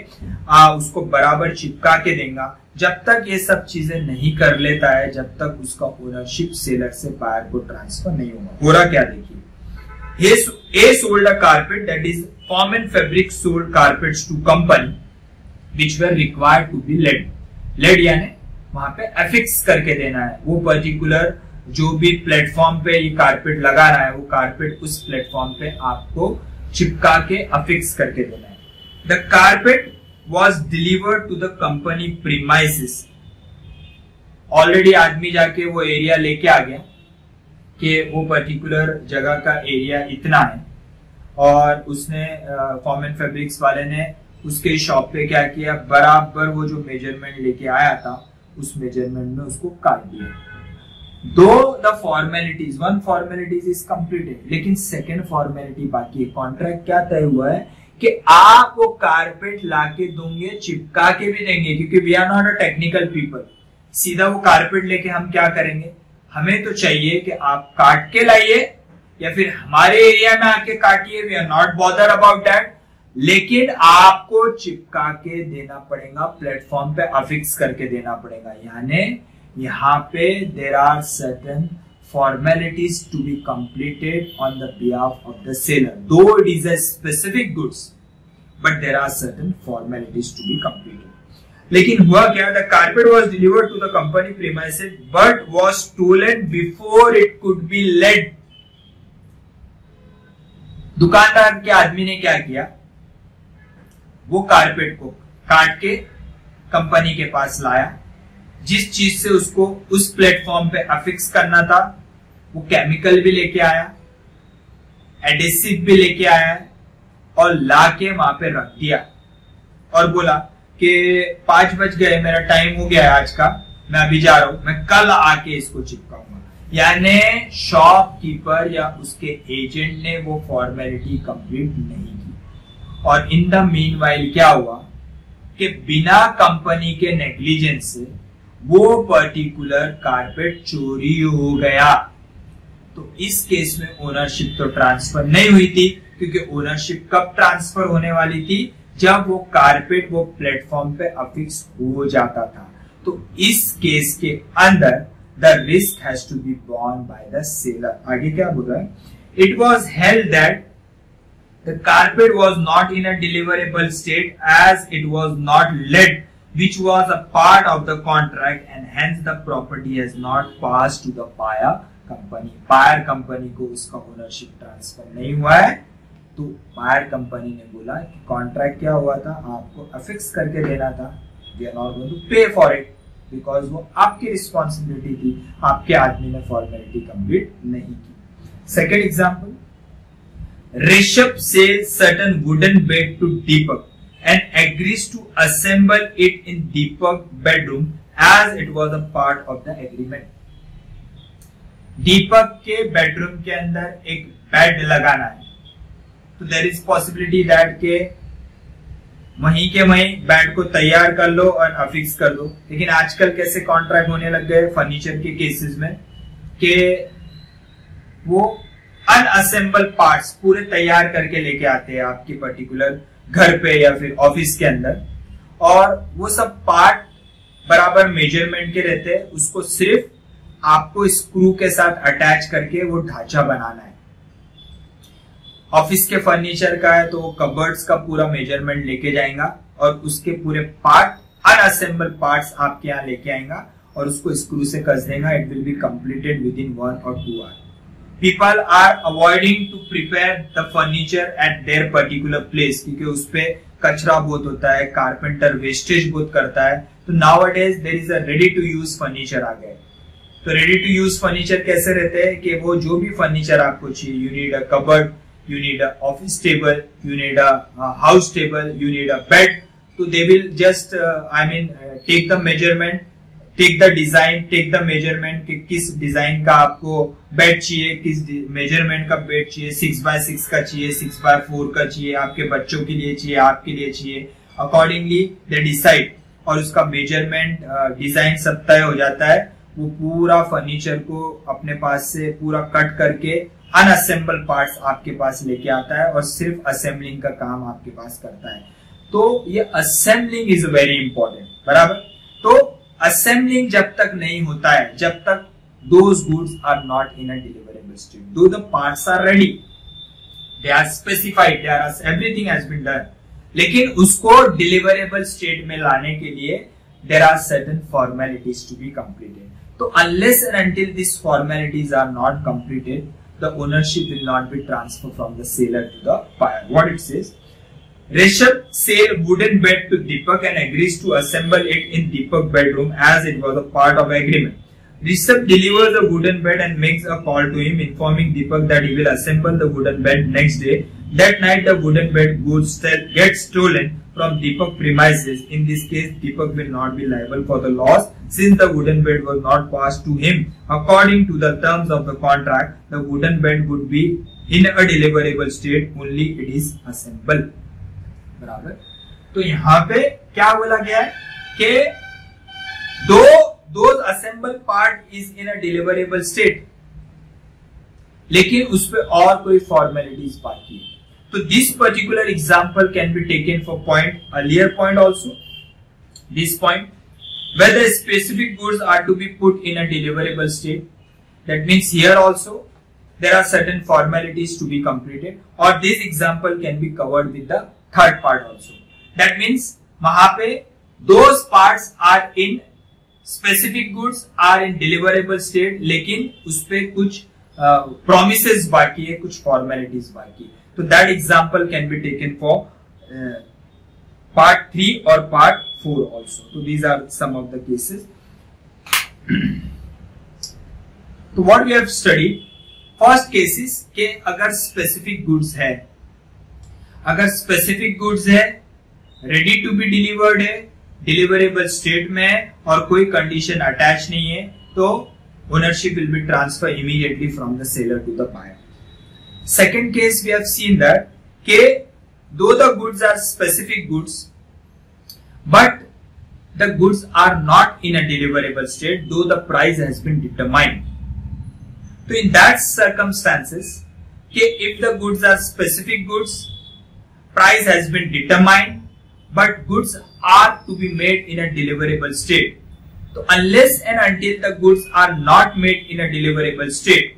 उसको बराबर चिपका के देगा। जब तक ये सब चीजें नहीं कर लेता है, जब तक उसका ओनरशिप सेलर से बायर को ट्रांसफर नहीं होगा। पूरा क्या देखिए, A sold a carpet, that is form and fabric sold carpets to company which were required to be laid। Laid यानी वहां पे एफिक्स करके देना है, वो पर्टिकुलर जो भी प्लेटफॉर्म पे ये कारपेट लगा रहा है, वो कारपेट उस प्लेटफॉर्म पे आपको चिपका के अफिक्स करके देना है। The carpet was delivered to the company premises. Already आदमी जाके वो एरिया लेके आ गया कि वो पर्टिकुलर जगह का एरिया इतना है, और उसने फॉर्म एंड फैब्रिक्स वाले ने उसके शॉप पे क्या किया, बराबर वो जो मेजरमेंट लेके आया था उस मेजरमेंट में उसको काट दिया। दो the formalities, one formalities is completed, लेकिन सेकेंड फॉर्मेलिटी बाकी है। कॉन्ट्रैक्ट क्या तय हुआ है कि आप वो कारपेट लाके दोगे, चिपका के भी देंगे, क्योंकि we are not a technical people. सीधा वो कारपेट लेके हम क्या करेंगे, हमें तो चाहिए कि आप काट के लाइए या फिर हमारे एरिया में आके काटिए, we are not bother about that, लेकिन आपको चिपका के देना पड़ेगा, प्लेटफॉर्म पे अफिक्स करके देना पड़ेगा। यानी यहाँ पे there are certain formalities to be completed on the behalf of the seller. Though it is a specific goods, but there are certain formalities to be completed. लेकिन हुआ क्या? The carpet was delivered to the company premises, but was stolen before it could be led. दुकानदार के आदमी ने क्या किया? वो कारपेट को काट के कंपनी के पास लाया। जिस चीज से उसको उस प्लेटफॉर्म पे अफिक्स करना था वो केमिकल भी लेके आया, एडेसिव भी लेके आया और लाके वहां पे रख दिया और बोला कि 5 बज गए, मेरा टाइम हो गया है आज का, मैं अभी जा रहा हूं, मैं कल आके इसको चिपकाऊंगा। यानी शॉपकीपर या उसके एजेंट ने वो फॉर्मेलिटी कंप्लीट नहीं की। और इन द मीनवाइल क्या हुआ कि बिना कंपनी के नेग्लिजेंस से वो पर्टिकुलर कारपेट चोरी हो गया। तो इस केस में ओनरशिप तो ट्रांसफर नहीं हुई थी, क्योंकि ओनरशिप कब ट्रांसफर होने वाली थी? जब वो कारपेट वो प्लेटफॉर्म पे अफिक्स हो जाता था। तो इस केस के अंदर the risk has to be borne by the seller. आगे क्या बोल रहा है? It was held that the carpet was not in a deliverable state as it was not laid, which was a part of the contract and hence the property has not passed to the buyer company. Buyer company को उसका ownership transfer नहीं हुआ है। तो buyer company ने बोला कि contract क्या हुआ था, आपको अफिक्स करके देना था, we are not going to pay for it because वो आपकी रिस्पॉन्सिबिलिटी थी, आपके आदमी ने फॉर्मेलिटी कंप्लीट नहीं की। Second example, Rishabh sells certain wooden bed to Deepak and agrees to assemble it in Deepak bedroom as it was a part of the agreement. दीपक के bedroom के अंदर एक बेड लगाना है, तो देयर इज पॉसिबिलिटी दैट के वहीं के वहीं बेड को तैयार कर लो और अफिक्स कर दो। लेकिन आजकल कैसे कॉन्ट्रैक्ट होने लग गए फर्नीचर के केसेस में कि वो अनअसेंबल पार्ट्स पूरे तैयार करके लेके आते हैं आपके पर्टिकुलर घर पे या फिर ऑफिस के अंदर, और वो सब पार्ट बराबर मेजरमेंट के रहते हैं। उसको सिर्फ आपको स्क्रू के साथ अटैच करके वो ढांचा बनाना है। ऑफिस के फर्नीचर का है तो वो कबर्ड्स का पूरा मेजरमेंट लेके जाएगा और उसके पूरे पार्ट अनअसेंबल पार्ट्स आपके यहाँ लेके आएगा और उसको स्क्रू से कस देगा। It will be completed with in 1 or 2 hours. People are avoiding to prepare the furniture at their particular place क्योंकि उसपे कचरा बहुत होता है, कारपेंटर वेस्टेज बहुत करता है। तो nowadays there is a ready to use furniture आ गए। तो रेडी टू यूज फर्नीचर कैसे रहते हैं कि वो जो भी फर्नीचर आपको चाहिए, you need a cupboard, you need a office table, you need a house table, you need a bed, तो they will just take the measurement, take the design, take the measurement कि किस design का आपको bed चाहिए, किस measurement का bed चाहिए, 6x6 का चाहिए, 6x4 का चाहिए, आपके बच्चों के लिए चाहिए, आपके लिए चाहिए। अकॉर्डिंगली दे डिसाइड और उसका मेजरमेंट डिजाइन सब तय हो जाता है। वो पूरा फर्नीचर को अपने पास से पूरा कट करके अनअसेंबल पार्ट्स आपके पास लेके आता है और सिर्फ असेंबलिंग का काम आपके पास करता है। तो ये असेंबलिंग इज वेरी इंपॉर्टेंट, बराबर। तो असेंबलिंग जब तक नहीं होता है, जब तक those goods are not in a deliverable state, though the parts are ready, they are specified, they are everything has been done, लेकिन उसको डिलीवरेबल स्टेट में लाने के लिए there are certain formalities to be completed. So unless and until these formalities are not completed, the ownership will not be transferred from the seller to the buyer. What it says, Rishabh sell wooden bed to Deepak and agrees to assemble it in Deepak bedroom as it was a part of agreement. Rishabh delivers the wooden bed and makes a call to him, informing Deepak that he will assemble the wooden bed next day. That night, the wooden bed gets stolen from Deepak premises. In this case, Deepak will not be liable for the loss since the wooden bed was not passed to him. According to the terms of the contract, the wooden bed would be in a deliverable state only it is assembled. बराबर। तो यहाँ पे क्या बोला गया है कि those assembled part is in a deliverable state, लेकिन उस पे और कोई फॉर्मेलिटीज बाकी है। तो this particular example can be taken for point earlier point also. This point whether specific goods are to be put in a deliverable state. That means here also there are certain formalities to be completed, or this example can be covered with the third part also. That means वहां पे those parts are in specific goods are in deliverable state, लेकिन उसपे कुछ promises बाकी है, कुछ formalities बाकी है. तो that example can be taken for part 3 or part 4 also. So these are some of the cases. So what we have studied, first cases के अगर specific goods है, अगर specific goods है, ready to be delivered है, deliverable state में है और कोई condition attached नहीं है, तो ownership will be transferred immediately from the seller to the buyer. Second case we have seen that के though the goods are specific goods, but the goods are not in a deliverable state, though the price has been determined. So in that circumstances, if the goods are specific goods, price has been determined, but goods are to be made in a deliverable state. So unless and until the goods are not made in a deliverable state,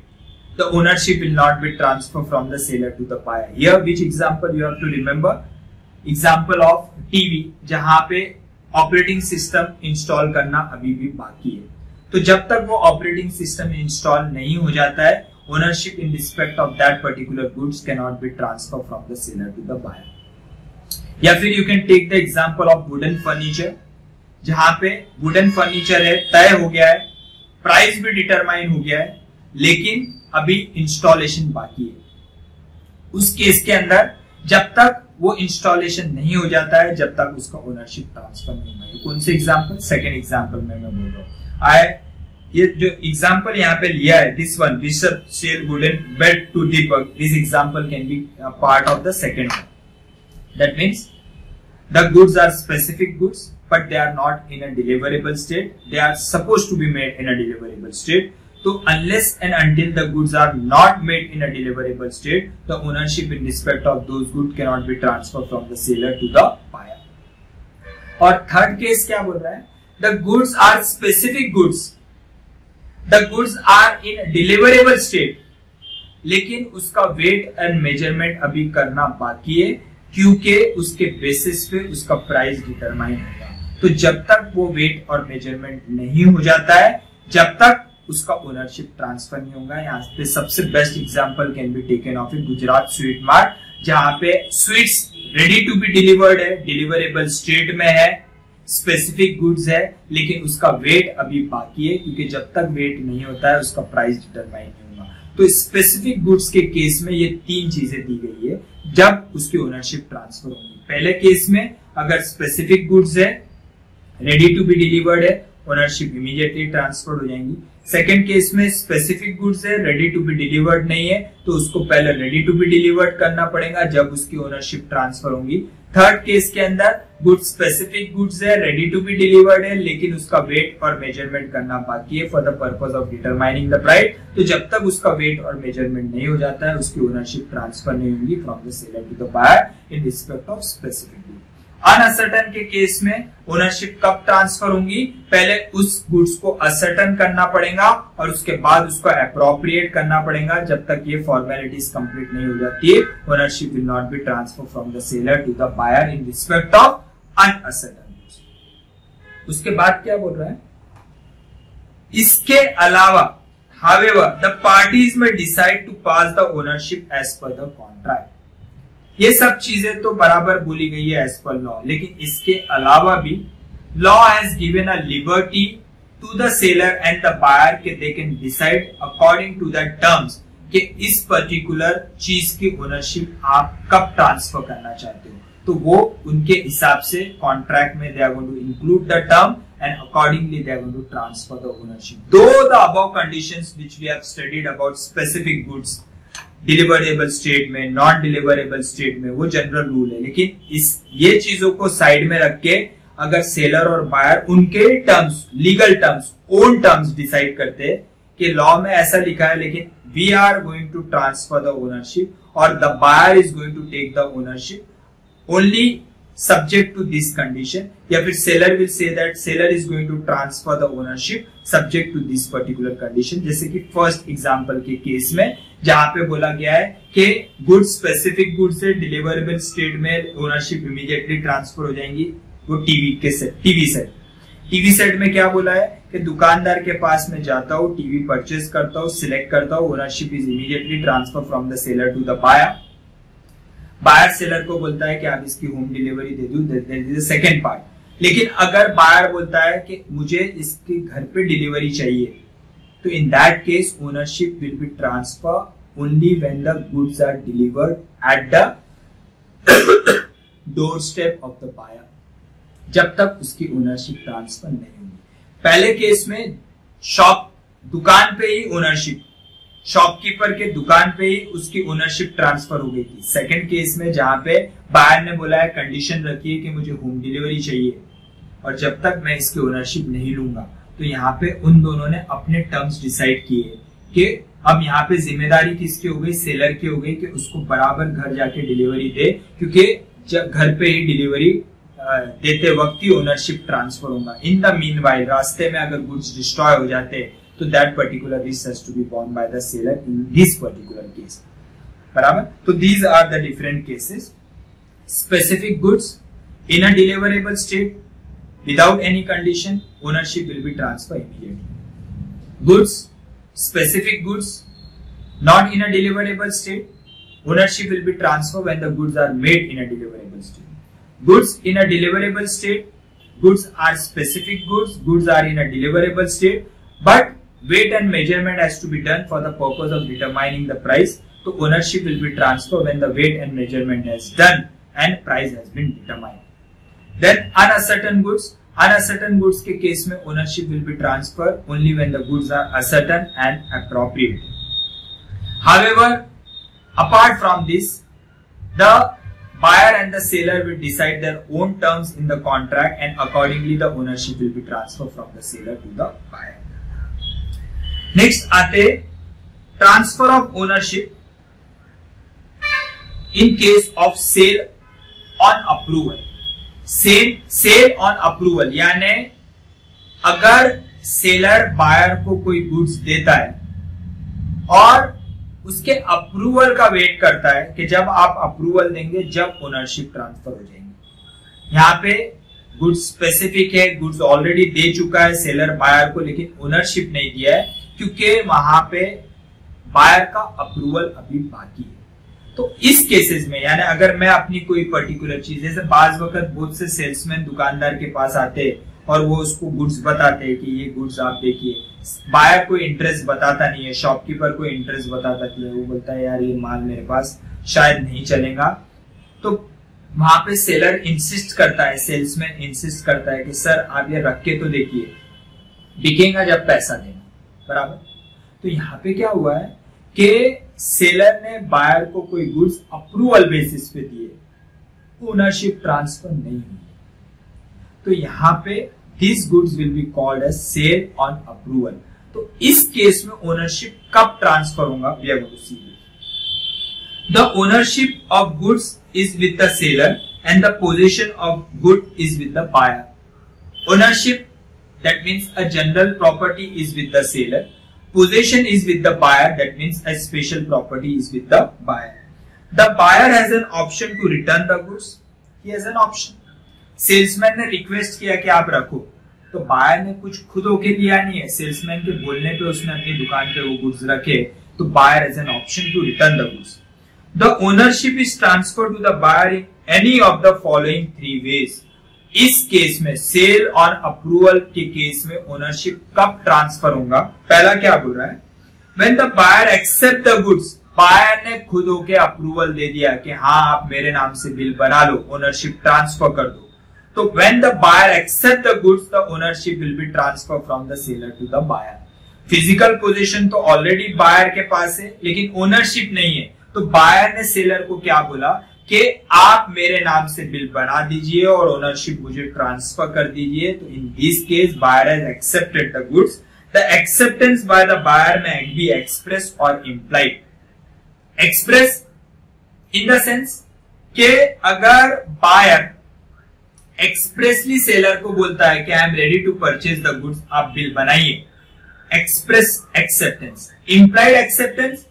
the ownership will not be transferred from the seller to the buyer. Here, which example you have to remember? Example of TV, जहां पे operating system install करना अभी भी बाकी है. तो जब तक वो ऑपरेटिंग सिस्टम इंस्टॉल नहीं हो जाता है, ownership in respect of that particular goods can not be transfer from the seller to the buyer. या फिर you can take the example of wooden furniture, जहां पे वुडन फर्नीचर है, तय हो गया है, प्राइस भी डिटरमाइन हो गया है, लेकिन अभी इंस्टॉलेशन बाकी है. उस केस के अंदर जब तक वो इंस्टॉलेशन नहीं हो जाता है, जब तक उसका ओनरशिप ट्रांसफर नहीं हुआ. कौन से एग्जांपल? सेकंड एग्जांपल में मैं बोल रहा हूं. ये जो एग्जांपल यहाँ पे लिया है, this one, Bishop sell wooden bed to Deepak, this example can be part of the second one. That means the goods are specific goods, but they are not in a deliverable state. They are supposed to be made in a deliverable state. So unless and until the goods are not made in a deliverable state, the ownership in respect of those goods cannot be transferred from the seller to the buyer. और third case क्या बोल रहा है? The goods are specific goods. The goods are in deliverable state. लेकिन उसका wait and measurement अभी करना बाकी है, क्योंकि उसके बेसिस पे उसका प्राइस डिटरमाइन होगा. तो जब तक वो वेट और मेजरमेंट नहीं हो जाता है, जब तक उसका ओनरशिप ट्रांसफर नहीं होगा. यहाँ पे सबसे best example can be taken of in Gujarat sweet mart, जहां पे sweets ready to be delivered है, डिलीवरेबल स्टेट में है, स्पेसिफिक गुड्स है, लेकिन उसका वेट अभी बाकी है, क्योंकि जब तक वेट नहीं होता है उसका प्राइस डिटरमाइन नहीं होगा. तो स्पेसिफिक गुड्स के केस में ये तीन चीजें दी गई है जब उसकी ओनरशिप ट्रांसफर होगी. पहले केस में अगर स्पेसिफिक गुड्स है, रेडी टू बी डिलीवर्ड है, ओनरशिप इमीडिएटली ट्रांसफर हो जाएंगी. सेकेंड केस में स्पेसिफिक गुड्स है, रेडी टू बी डिलीवर्ड नहीं है, तो उसको पहले रेडी टू बी डिलीवर्ड करना पड़ेगा, जब उसकी ओनरशिप ट्रांसफर होगी. थर्ड केस के अंदर गुड्स स्पेसिफिक गुड्स है, रेडी टू बी डिलीवर्ड है, लेकिन उसका वेट और मेजरमेंट करना बाकी है for the purpose of determining the price. तो जब तक उसका वेट और मेजरमेंट नहीं हो जाता है, उसकी ओनरशिप ट्रांसफर नहीं होगी from the seller to the buyer in respect of specific good. Unascertained के केस में ओनरशिप कब ट्रांसफर होंगी? पहले उस गुड्स को असर्टन करना पड़ेगा और उसके बाद उसको अप्रोप्रिएट करना पड़ेगा. जब तक ये फॉर्मेलिटीज कंप्लीट नहीं हो जाती है, ownership will not be transfer from the seller to the buyer in respect of unascertained goods. उसके बाद क्या बोल रहा है? इसके अलावा however the parties may decide to pass the ownership as per the contract. ये सब चीजें तो बराबर बोली गई है एज पर लॉ, लेकिन इसके अलावा भी law has given a liberty to the seller and the buyer के they can decide according to the terms कि इस पर्टिकुलर चीज की ओनरशिप आप कब ट्रांसफर करना चाहते हो. तो वो उनके हिसाब से कॉन्ट्रैक्ट में they are going to include the term and accordingly they are going to transfer the ownership. Though the above conditions which we have studied about specific goods, deliverable state में, non deliverable state में, वो general rule है, लेकिन ये चीजों को side में रख के अगर सेलर और बायर उनके terms, legal terms, own terms decide करते हैं कि लॉ में ऐसा लिखा है, लेकिन we are going to transfer the ownership और the buyer is going to take the ownership only subject to this condition, या फिर seller will say that seller is going to transfer the ownership subject to this particular condition। जैसे कि first example के case में जहां पे बोला गया है कि गुड्स स्पेसिफिक गुड्स से डिलीवरेबल स्टेट में ओनरशिप इमीडिएटली ट्रांसफर हो जाएंगी। वो टीवी सेट में क्या बोला है कि दुकानदार के पास में जाता हूँ, टीवी परचेज करता हूँ, सिलेक्ट करता हूँ, ownership is immediately transfer from the seller to the buyer. Buyer seller को बोलता है कि आप इसकी होम डिलीवरी दे दो, that is the second part. लेकिन अगर बायर बोलता है कि मुझे इसके घर पे डिलीवरी चाहिए, तो in that case ownership will be transfer only when the goods are delivered at the door step of the buyer, जब तक उसकी ओनरशिप ट्रांसफर नहीं होगी। पहले केस में दुकान पे ही ओनरशिप, शॉपकीपर के दुकान पे ही उसकी ओनरशिप ट्रांसफर हो गई थी। सेकंड केस में जहां पे बायर ने बोला है कंडीशन रखी है कि मुझे होम डिलीवरी चाहिए और जब तक मैं इसकी ओनरशिप नहीं लूंगा, तो यहाँ पे उन दोनों ने अपने टर्म्स डिसाइड किए कि अब यहाँ पे जिम्मेदारी किसकी हो गई, सेलर की हो गई कि उसको बराबर घर जाके डिलीवरी दे, क्योंकि जब घर पे ही डिलीवरी देते वक्त ही ओनरशिप ट्रांसफर होगा। इन द मीनवाइल रास्ते में अगर गुड्स डिस्ट्रॉय हो जाते तो that particular risk has to be borne by the seller in this particular case। बराबर। तो these are the different cases। Specific goods in a deliverable state without any condition, ownership will be transferred immediately। Goods, specific goods not in a deliverable state, ownership will be transferred when the goods are made in a deliverable state। Goods in a deliverable state, goods are specific goods, goods are in a deliverable state, but weight and measurement has to be done for the purpose of determining the price, so ownership will be transferred when the weight and measurement is done and price has been determined। Then uncertain goods के case में ownership will be transferred only when the goods are uncertain and appropriate। However, apart from this, the buyer and the seller will decide their own terms in the contract and accordingly the ownership will be transferred from the seller to the buyer। Next आते transfer of ownership in case of sale on approval. Sale on approval यानी अगर seller buyer को कोई goods देता है और उसके approval का वेट करता है कि जब आप अप्रूवल देंगे जब ओनरशिप ट्रांसफर हो जाएंगे। यहाँ पे गुड्स स्पेसिफिक है, गुड्स ऑलरेडी दे चुका है सेलर बायर को, लेकिन ओनरशिप नहीं दिया है क्योंकि वहां पे बायर का अप्रूवल अभी बाकी है। तो इस केसेस में यानी अगर मैं अपनी कोई पर्टिकुलर चीज, जैसे बाज वक्त बहुत से सेल्समैन दुकानदार के पास आते और वो उसको गुड्स बताते हैं कि ये गुड्स आप देखिए, बायर को इंटरेस्ट बताता नहीं है, शॉपकीपर को इंटरेस्ट बताता नहीं है, वो बोलता है यार ये माल मेरे पास शायद नहीं चलेगा। तो वहां पे सेलर इंसिस्ट करता है, सेल्समैन इंसिस्ट करता है कि सर आप ये रख के तो देखिए, बिकेगा जब पैसा देना। बराबर। तो यहाँ पे क्या हुआ है कि सेलर ने बायर को कोई गुड्स अप्रूवल बेसिस पे दिए, ओनरशिप ट्रांसफर नहीं हुई, तो यहाँ पे this goods will be called as sale on approval. तो इस केस में ओनरशिप कब ट्रांसफर होगा, we are going to see. The ownership of goods is with the seller and the possession of good is with the buyer. Ownership, that means a general property is with the seller, possession is with the buyer, that means a special property is with the buyer। The buyer has an option to return the goods, he has an option। Salesman ने request किया कि आप रखो, तो buyer ने कुछ खुद होके लिया नहीं है, सेल्समैन के बोलने पे उसने अपनी दुकान पे वो गुड्स रखे, तो buyer has an option to return the goods. The ownership is transferred to the buyer in any of the following 3 ways। इस केस में सेल ऑन अप्रूवल के केस में ओनरशिप कब ट्रांसफर होगा, पहला क्या बोल रहा है, when the buyer accept the goods, buyer ने खुद होके अप्रूवल दे दिया कि हाँ आप मेरे नाम से बिल बना लो, ओनरशिप ट्रांसफर कर दो। तो when the buyer accept the goods the ownership will be transfer from the seller to the buyer. Physical position तो ऑलरेडी बायर के पास है लेकिन ओनरशिप नहीं है, तो बायर ने सेलर को क्या बोला कि आप मेरे नाम से बिल बना दीजिए और ओनरशिप मुझे ट्रांसफर कर दीजिए। तो in this case buyer has accepted the goods. The acceptance by the buyer may be express और implied। Express in the sense कि अगर बायर एक्सप्रेसली सेलर को बोलता है कि I am ready to purchase the goods, आप bill बनाइए, express acceptance. Implied acceptance,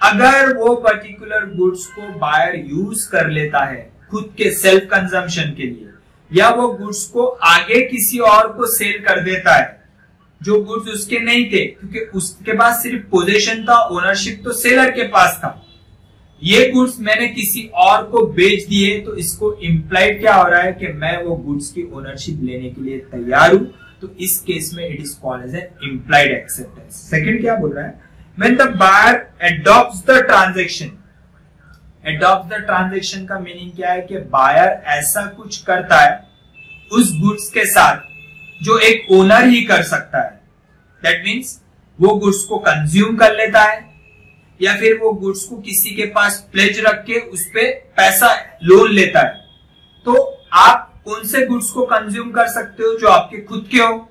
अगर वो पर्टिकुलर गुड्स को बायर यूज कर लेता है खुद के सेल्फ कंजम्पशन के लिए, या वो गुड्स को आगे किसी और को सेल कर देता है जो गुड्स उसके नहीं थे, क्योंकि उसके पास सिर्फ पोजीशन था, ओनरशिप तो सेलर के पास था, ये गुड्स मैंने किसी और को बेच दिए, तो इसको इम्प्लाइड क्या हो रहा है कि मैं वो गुड्स की ओनरशिप लेने के लिए तैयार हूं, तो इस केस में it is called as an implied acceptance. Second क्या बोल रहा है, when the buyer adopts the transaction. Adopt the transaction का मीनिंग क्या है कि बायर ऐसा कुछ करता है उस गुड्स के साथ जो एक ओनर ही कर सकता है। दैट मीन्स वो गुड्स को कंज्यूम कर लेता है, या फिर वो गुड्स को किसी के पास प्लेज रख के उस पे पैसा लोन लेता है। तो आप कौन से गुड्स को कंज्यूम कर सकते हो जो आपके खुद के हो,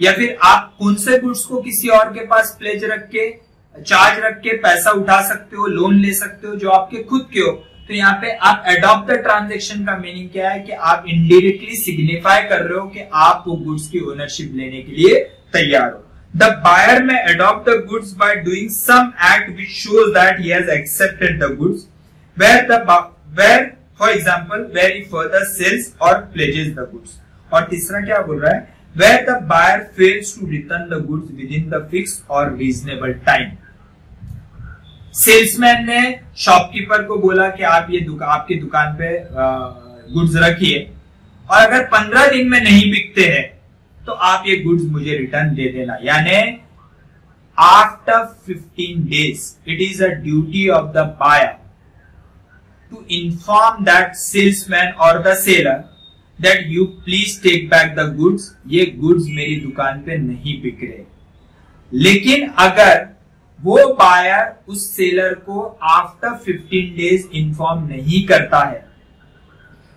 या फिर आप कौन से गुड्स को किसी और के पास प्लेज रख के, चार्ज रख के पैसा उठा सकते हो, लोन ले सकते हो जो आपके खुद के हो। तो यहाँ पे आप एडॉप्ट द ट्रांजैक्शन का मीनिंग क्या है कि आप इनडायरेक्टली सिग्निफाई कर रहे हो कि आप वो गुड्स की ओनरशिप लेने के लिए तैयार हो। The buyer may adopt the goods by doing some act which shows that he has accepted the goods, where for example where he further sells or pledges the goods। और तीसरा क्या बोल रहा है, where the buyer fails to return the goods within the fixed or reasonable time। Salesman ने shopkeeper को बोला कि आप ये आपकी दुकान पे गुड्स रखिए, और अगर 15 दिन में नहीं बिकते हैं तो आप ये गुड्स मुझे रिटर्न दे देना, यानी after 15 days it is a duty of the buyer to inform that salesman और the seller that you please take back the goods, ये गुड्स मेरी दुकान पे नहीं बिक रहे। लेकिन अगर वो बायर उस सेलर को आफ्टर 15 डेज इन्फॉर्म नहीं करता है,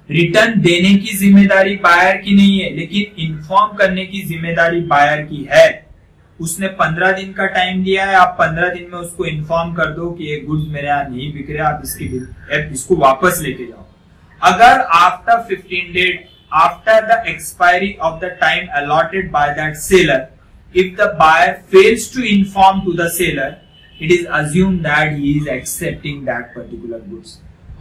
रिटर्न देने की जिम्मेदारी बायर की नहीं है, लेकिन इन्फॉर्म करने की जिम्मेदारी बायर की है। उसने 15 दिन का टाइम दिया है, आप 15 दिन में उसको इन्फॉर्म कर दो कि ये गुड्स मेरे यहाँ नहीं बिक रहे, आप इसको वापस लेके जाओ। अगर after 15 days after the expiry of the time allotted by that seller, if the buyer fails to inform to the seller, it is assumed that he is accepting that particular goods।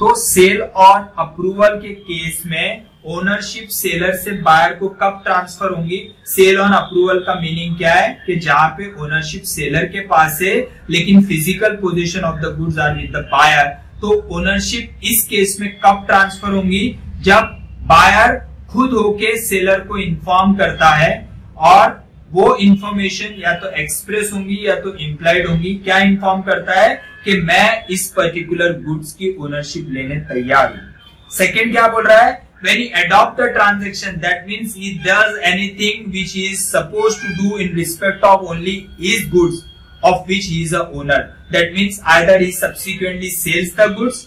तो cell और approval के case में ownership seller से buyer को कब transfer होंगी? Cell on approval का meaning क्या है कि जहां पे ओनरशिप सेलर के पास है लेकिन physical position of the goods are with the buyer, तो ओनरशिप इस केस में कब ट्रांसफर होंगी? जब बायर खुद होके सेलर को इन्फॉर्म करता है, और वो इंफॉर्मेशन या तो एक्सप्रेस होंगी या तो इम्प्लाइड होंगी। क्या इन्फॉर्म करता है कि मैं इस पर्टिकुलर गुड्स की ओनरशिप लेने तैयार हूं। सेकंड क्या बोल रहा है, when he adopt the transaction, that means he does anything which he is supposed to do in respect of only his goods of which he is a owner। That means either he subsequently sells the goods,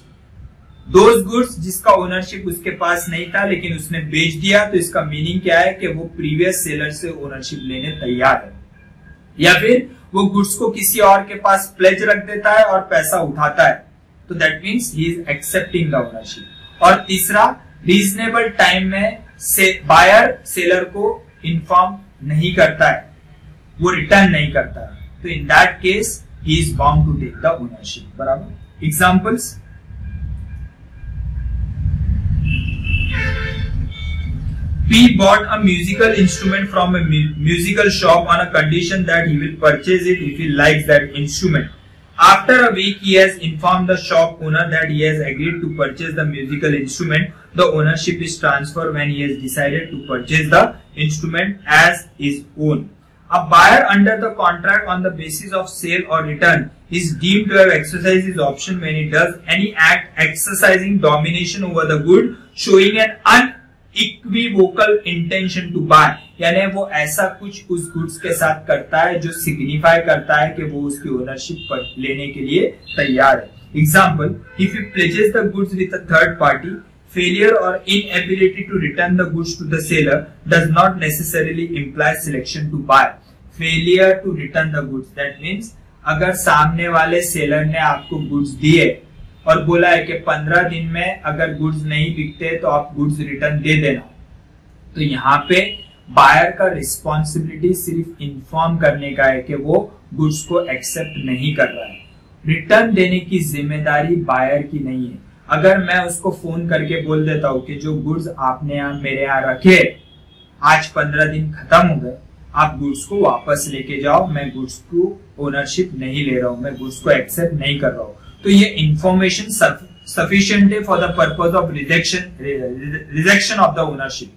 those goods जिसका ownership उसके पास नहीं था लेकिन उसने बेच दिया, तो इसका मीनिंग क्या है कि वो प्रीवियस सेलर से ओनरशिप लेने तैयार है, या फिर वो गुड्स को किसी और के पास प्लेज रख देता है और पैसा उठाता है, तो that means he is accepting the ownership. और तीसरा, रीजनेबल टाइम में बायर सेलर को इन्फॉर्म नहीं करता है, वो रिटर्न नहीं करता है, तो in that case he is bound to take the ownership. बराबर। Examples, P bought a musical instrument from a musical shop on a condition that he will purchase it if he likes that instrument. After a week, he has informed the shop owner that he has agreed to purchase the musical instrument. The ownership is transferred when he has decided to purchase the instrument as his own. A buyer under the contract on the basis of sale or return is deemed to have exercised his option when he does any act exercising domination over the good, showing an equivocal intention to buy, यानी वो ऐसा कुछ उस goods के साथ करता है जो सिग्निफाई करता है कि वो उसकी ओनरशिप पर लेने के लिए तैयार है। Example, if you pledges the goods with a third party, failure और inability to return the goods to the seller does not necessarily imply selection to buy. Failure to return the goods, that means अगर सामने वाले seller ने आपको goods दिए और बोला है कि 15 दिन में अगर गुड्स नहीं बिकते तो आप गुड्स रिटर्न दे देना, तो यहाँ पे बायर का रिस्पॉन्सिबिलिटी सिर्फ इन्फॉर्म करने का है कि वो गुड्स को एक्सेप्ट नहीं कर रहा है। रिटर्न देने की जिम्मेदारी बायर की नहीं है। अगर मैं उसको फोन करके बोल देता हूँ कि जो गुड्स आपने यहाँ मेरे यहाँ रखे आज 15 दिन खत्म हो गए, आप गुड्स को वापस लेके जाओ, मैं गुड्स को ओनरशिप नहीं ले रहा हूँ, मैं गुड्स को एक्सेप्ट नहीं कर रहा हूँ, तो ये इंफॉर्मेशन सफिशिएंट है for the purpose of rejection of the ownership.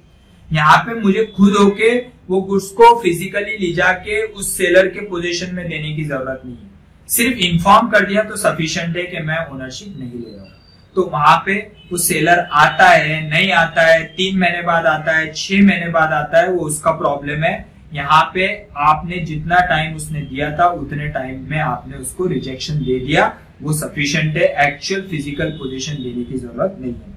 यहाँ पे मुझे खुद होके वो गुड्स को फिजिकली ले जाके उस सेलर के पोजीशन में देने की जरूरत नहीं है, सिर्फ इन्फॉर्म कर दिया तो सफिशिएंट है कि मैं ओनरशिप नहीं ले रहा हूँ। तो वहां पे वो सेलर आता है नहीं आता है, 3 महीने बाद आता है, 6 महीने बाद आता है, वो उसका प्रॉब्लम है। यहाँ पे आपने जितना टाइम उसने दिया था उतने टाइम में आपने उसको रिजेक्शन दे दिया, वो सफिशिएंट है, एक्चुअल फिजिकल पोजीशन देने की जरूरत नहीं है।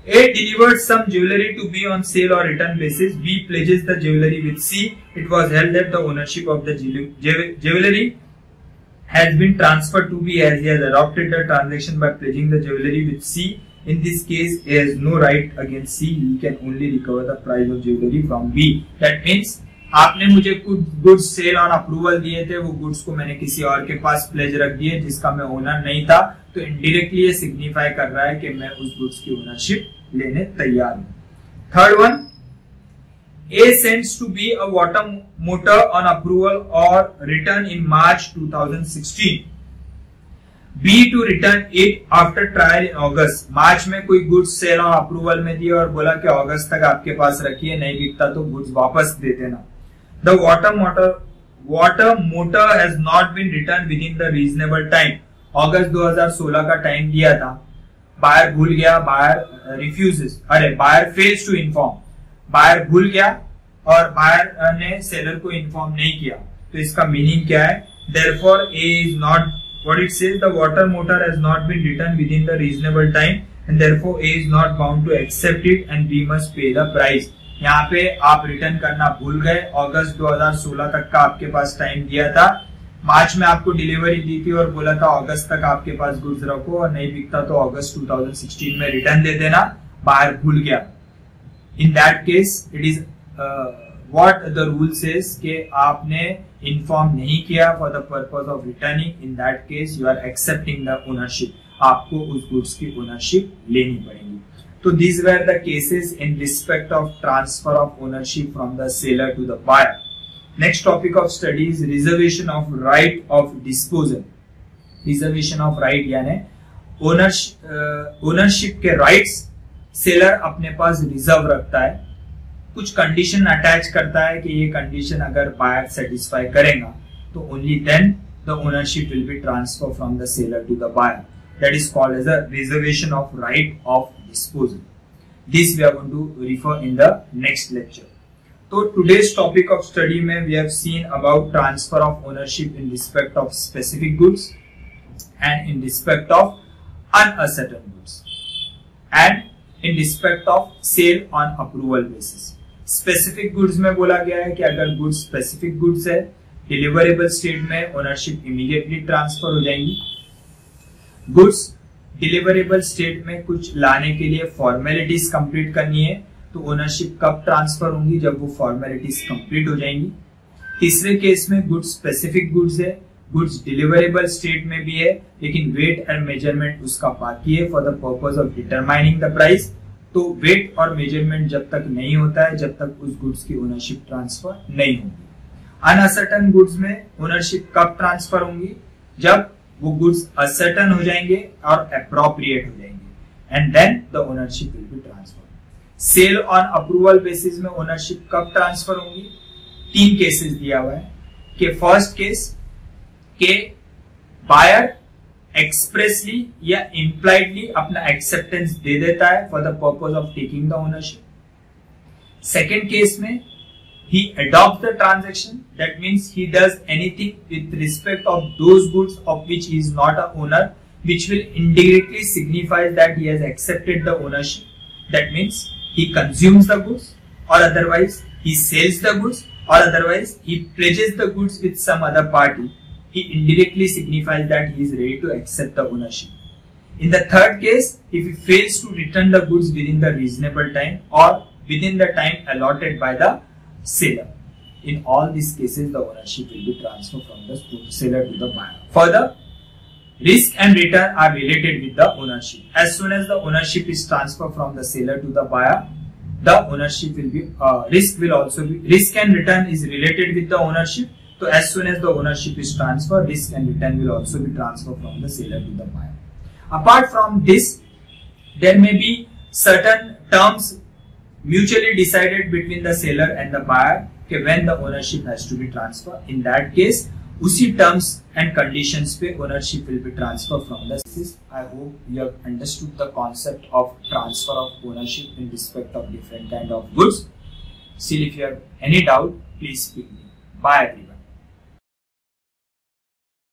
A delivered some jewelry to be on sale or return basis. B pledges the jewelry with C. It was held that the ownership of the jewelry has been transferred to B as he has adopted the transaction by pledging the jewelry with C. In this case, he has no right against C. He can only recover the price of jewelry from B. That means आपने मुझे कुछ goods sale on approval दिए थे, वो goods को मैंने किसी और के पास प्लेज रख दिए जिसका मैं ओनर नहीं था, तो इनडायरेक्टली ये सिग्निफाई कर रहा है कि मैं उस गुड्स की ओनरशिप लेने तैयार हूं। Third one, A sends to B a water motor on approval or return in March 2016. B to return it after trial in August. मार्च में कोई गुड्स सेल ऑन अप्रूवल में दिया और बोला कि अगस्त तक आपके पास रखिए, नहीं बिकता तो गुड्स वापस दे देना। The water motor has not been returned within the reasonable time. अगस्त 2016 का टाइम दिया था, बायर भूल गया, buyer fails to inform, buyer भूल गया और बायर ने सेलर को इन्फॉर्म नहीं किया, तो इसका मीनिंग क्या है? Therefore, A is not what it says. The water motor has not been returned within the reasonable time, and therefore A is not bound to accept it, and B must pay the price. यहाँ पे आप return करना भूल गए, अगस्त 2016 तक का आपके पास time दिया था, मार्च में आपको डिलीवरी दी थी और बोला था अगस्त तक आपके पास गुड्स रखो और नहीं बिकता तो अगस्त 2016 में रिटर्न दे देना, बाहर भूल गया। In that case it is what the rule says कि आपने इन्फॉर्म नहीं किया for the purpose of returning, in that case you are accepting the ownership, आपको उस गुड्स की ओनरशिप लेनी पड़ेगी। तो these were the cases in respect of transfer of ownership from the seller to the buyer. Next topic of study is reservation of right of disposal. Reservation of right यानी ownership के rights seller अपने पास reserve रखता है, कुछ condition attach करता है कि ये कंडीशन अगर बायर सेटिस्फाई करेगा तो only then the ownership will be transfer from the seller to the buyer. That is called as a reservation of right of disposal. This we are going to refer in the next lecture. So today's topic of study में we have seen about transfer of ownership in respect of specific goods and in respect of unascertain goods and in respect of sale on approval basis. Specific goods में बोला गया है कि अगर goods specific goods है, deliverable state में ownership immediately transfer हो जाएंगी. गुड्स डिलीवरेबल स्टेट में कुछ लाने के लिए फॉर्मेलिटीज कंप्लीट करनी है, तो ओनरशिप कब ट्रांसफर होंगी? जब वो फॉर्मेलिटीज कंप्लीट हो जाएंगी. तीसरे केस में गुड्स स्पेसिफिक गुड्स है, गुड्स डिलीवरेबल स्टेट में भी है लेकिन वेट एंड मेजरमेंट उसका बाकी है for the purpose of determining the price. तो वेट और मेजरमेंट जब तक नहीं होता है जब तक उस गुड्स की ओनरशिप ट्रांसफर नहीं होगी. अनअसर्टेन गुड्स में ओनरशिप कब ट्रांसफर होंगी? जब वो गुड्स असर्टन हो जाएंगे और अप्रोप्रिएट हो जाएंगे and then the ownership will be transfer. Sale on approval basis में ओनरशिप कब ट्रांसफर होंगी? 3 केसेस दिया हुआ है कि फर्स्ट केस के बायर एक्सप्रेसली या इम्प्लाइडली अपना एक्सेप्टेंस दे देता है for the purpose of taking the ownership. Second case में he adopts the transaction, that means he does anything with respect of those goods of which he is not a owner, which will indirectly signify that he has accepted the ownership. That means he consumes the goods, or otherwise he sells the goods, or otherwise he pledges the goods with some other party. He indirectly signifies that he is ready to accept the ownership. In the third case, if he fails to return the goods within the reasonable time or within the time allotted by the seller. In all these cases, the ownership will be transferred from the seller to the buyer. Further, risk and return are related with the ownership. As soon as the ownership is transferred from the seller to the buyer, the ownership will be risk and return is related with the ownership. So as soon as the ownership is transferred, risk and return will also be transferred from the seller to the buyer. Apart from this, there may be certain terms mutually decided between the seller and the buyer when the ownership has to be transferred. In that case, उसी terms and conditions पे ownership will be transferred from the seller. I hope you have understood the concept of transfer of ownership in respect of different kind of goods. Still, if you have any doubt, please speak me. Bye everyone.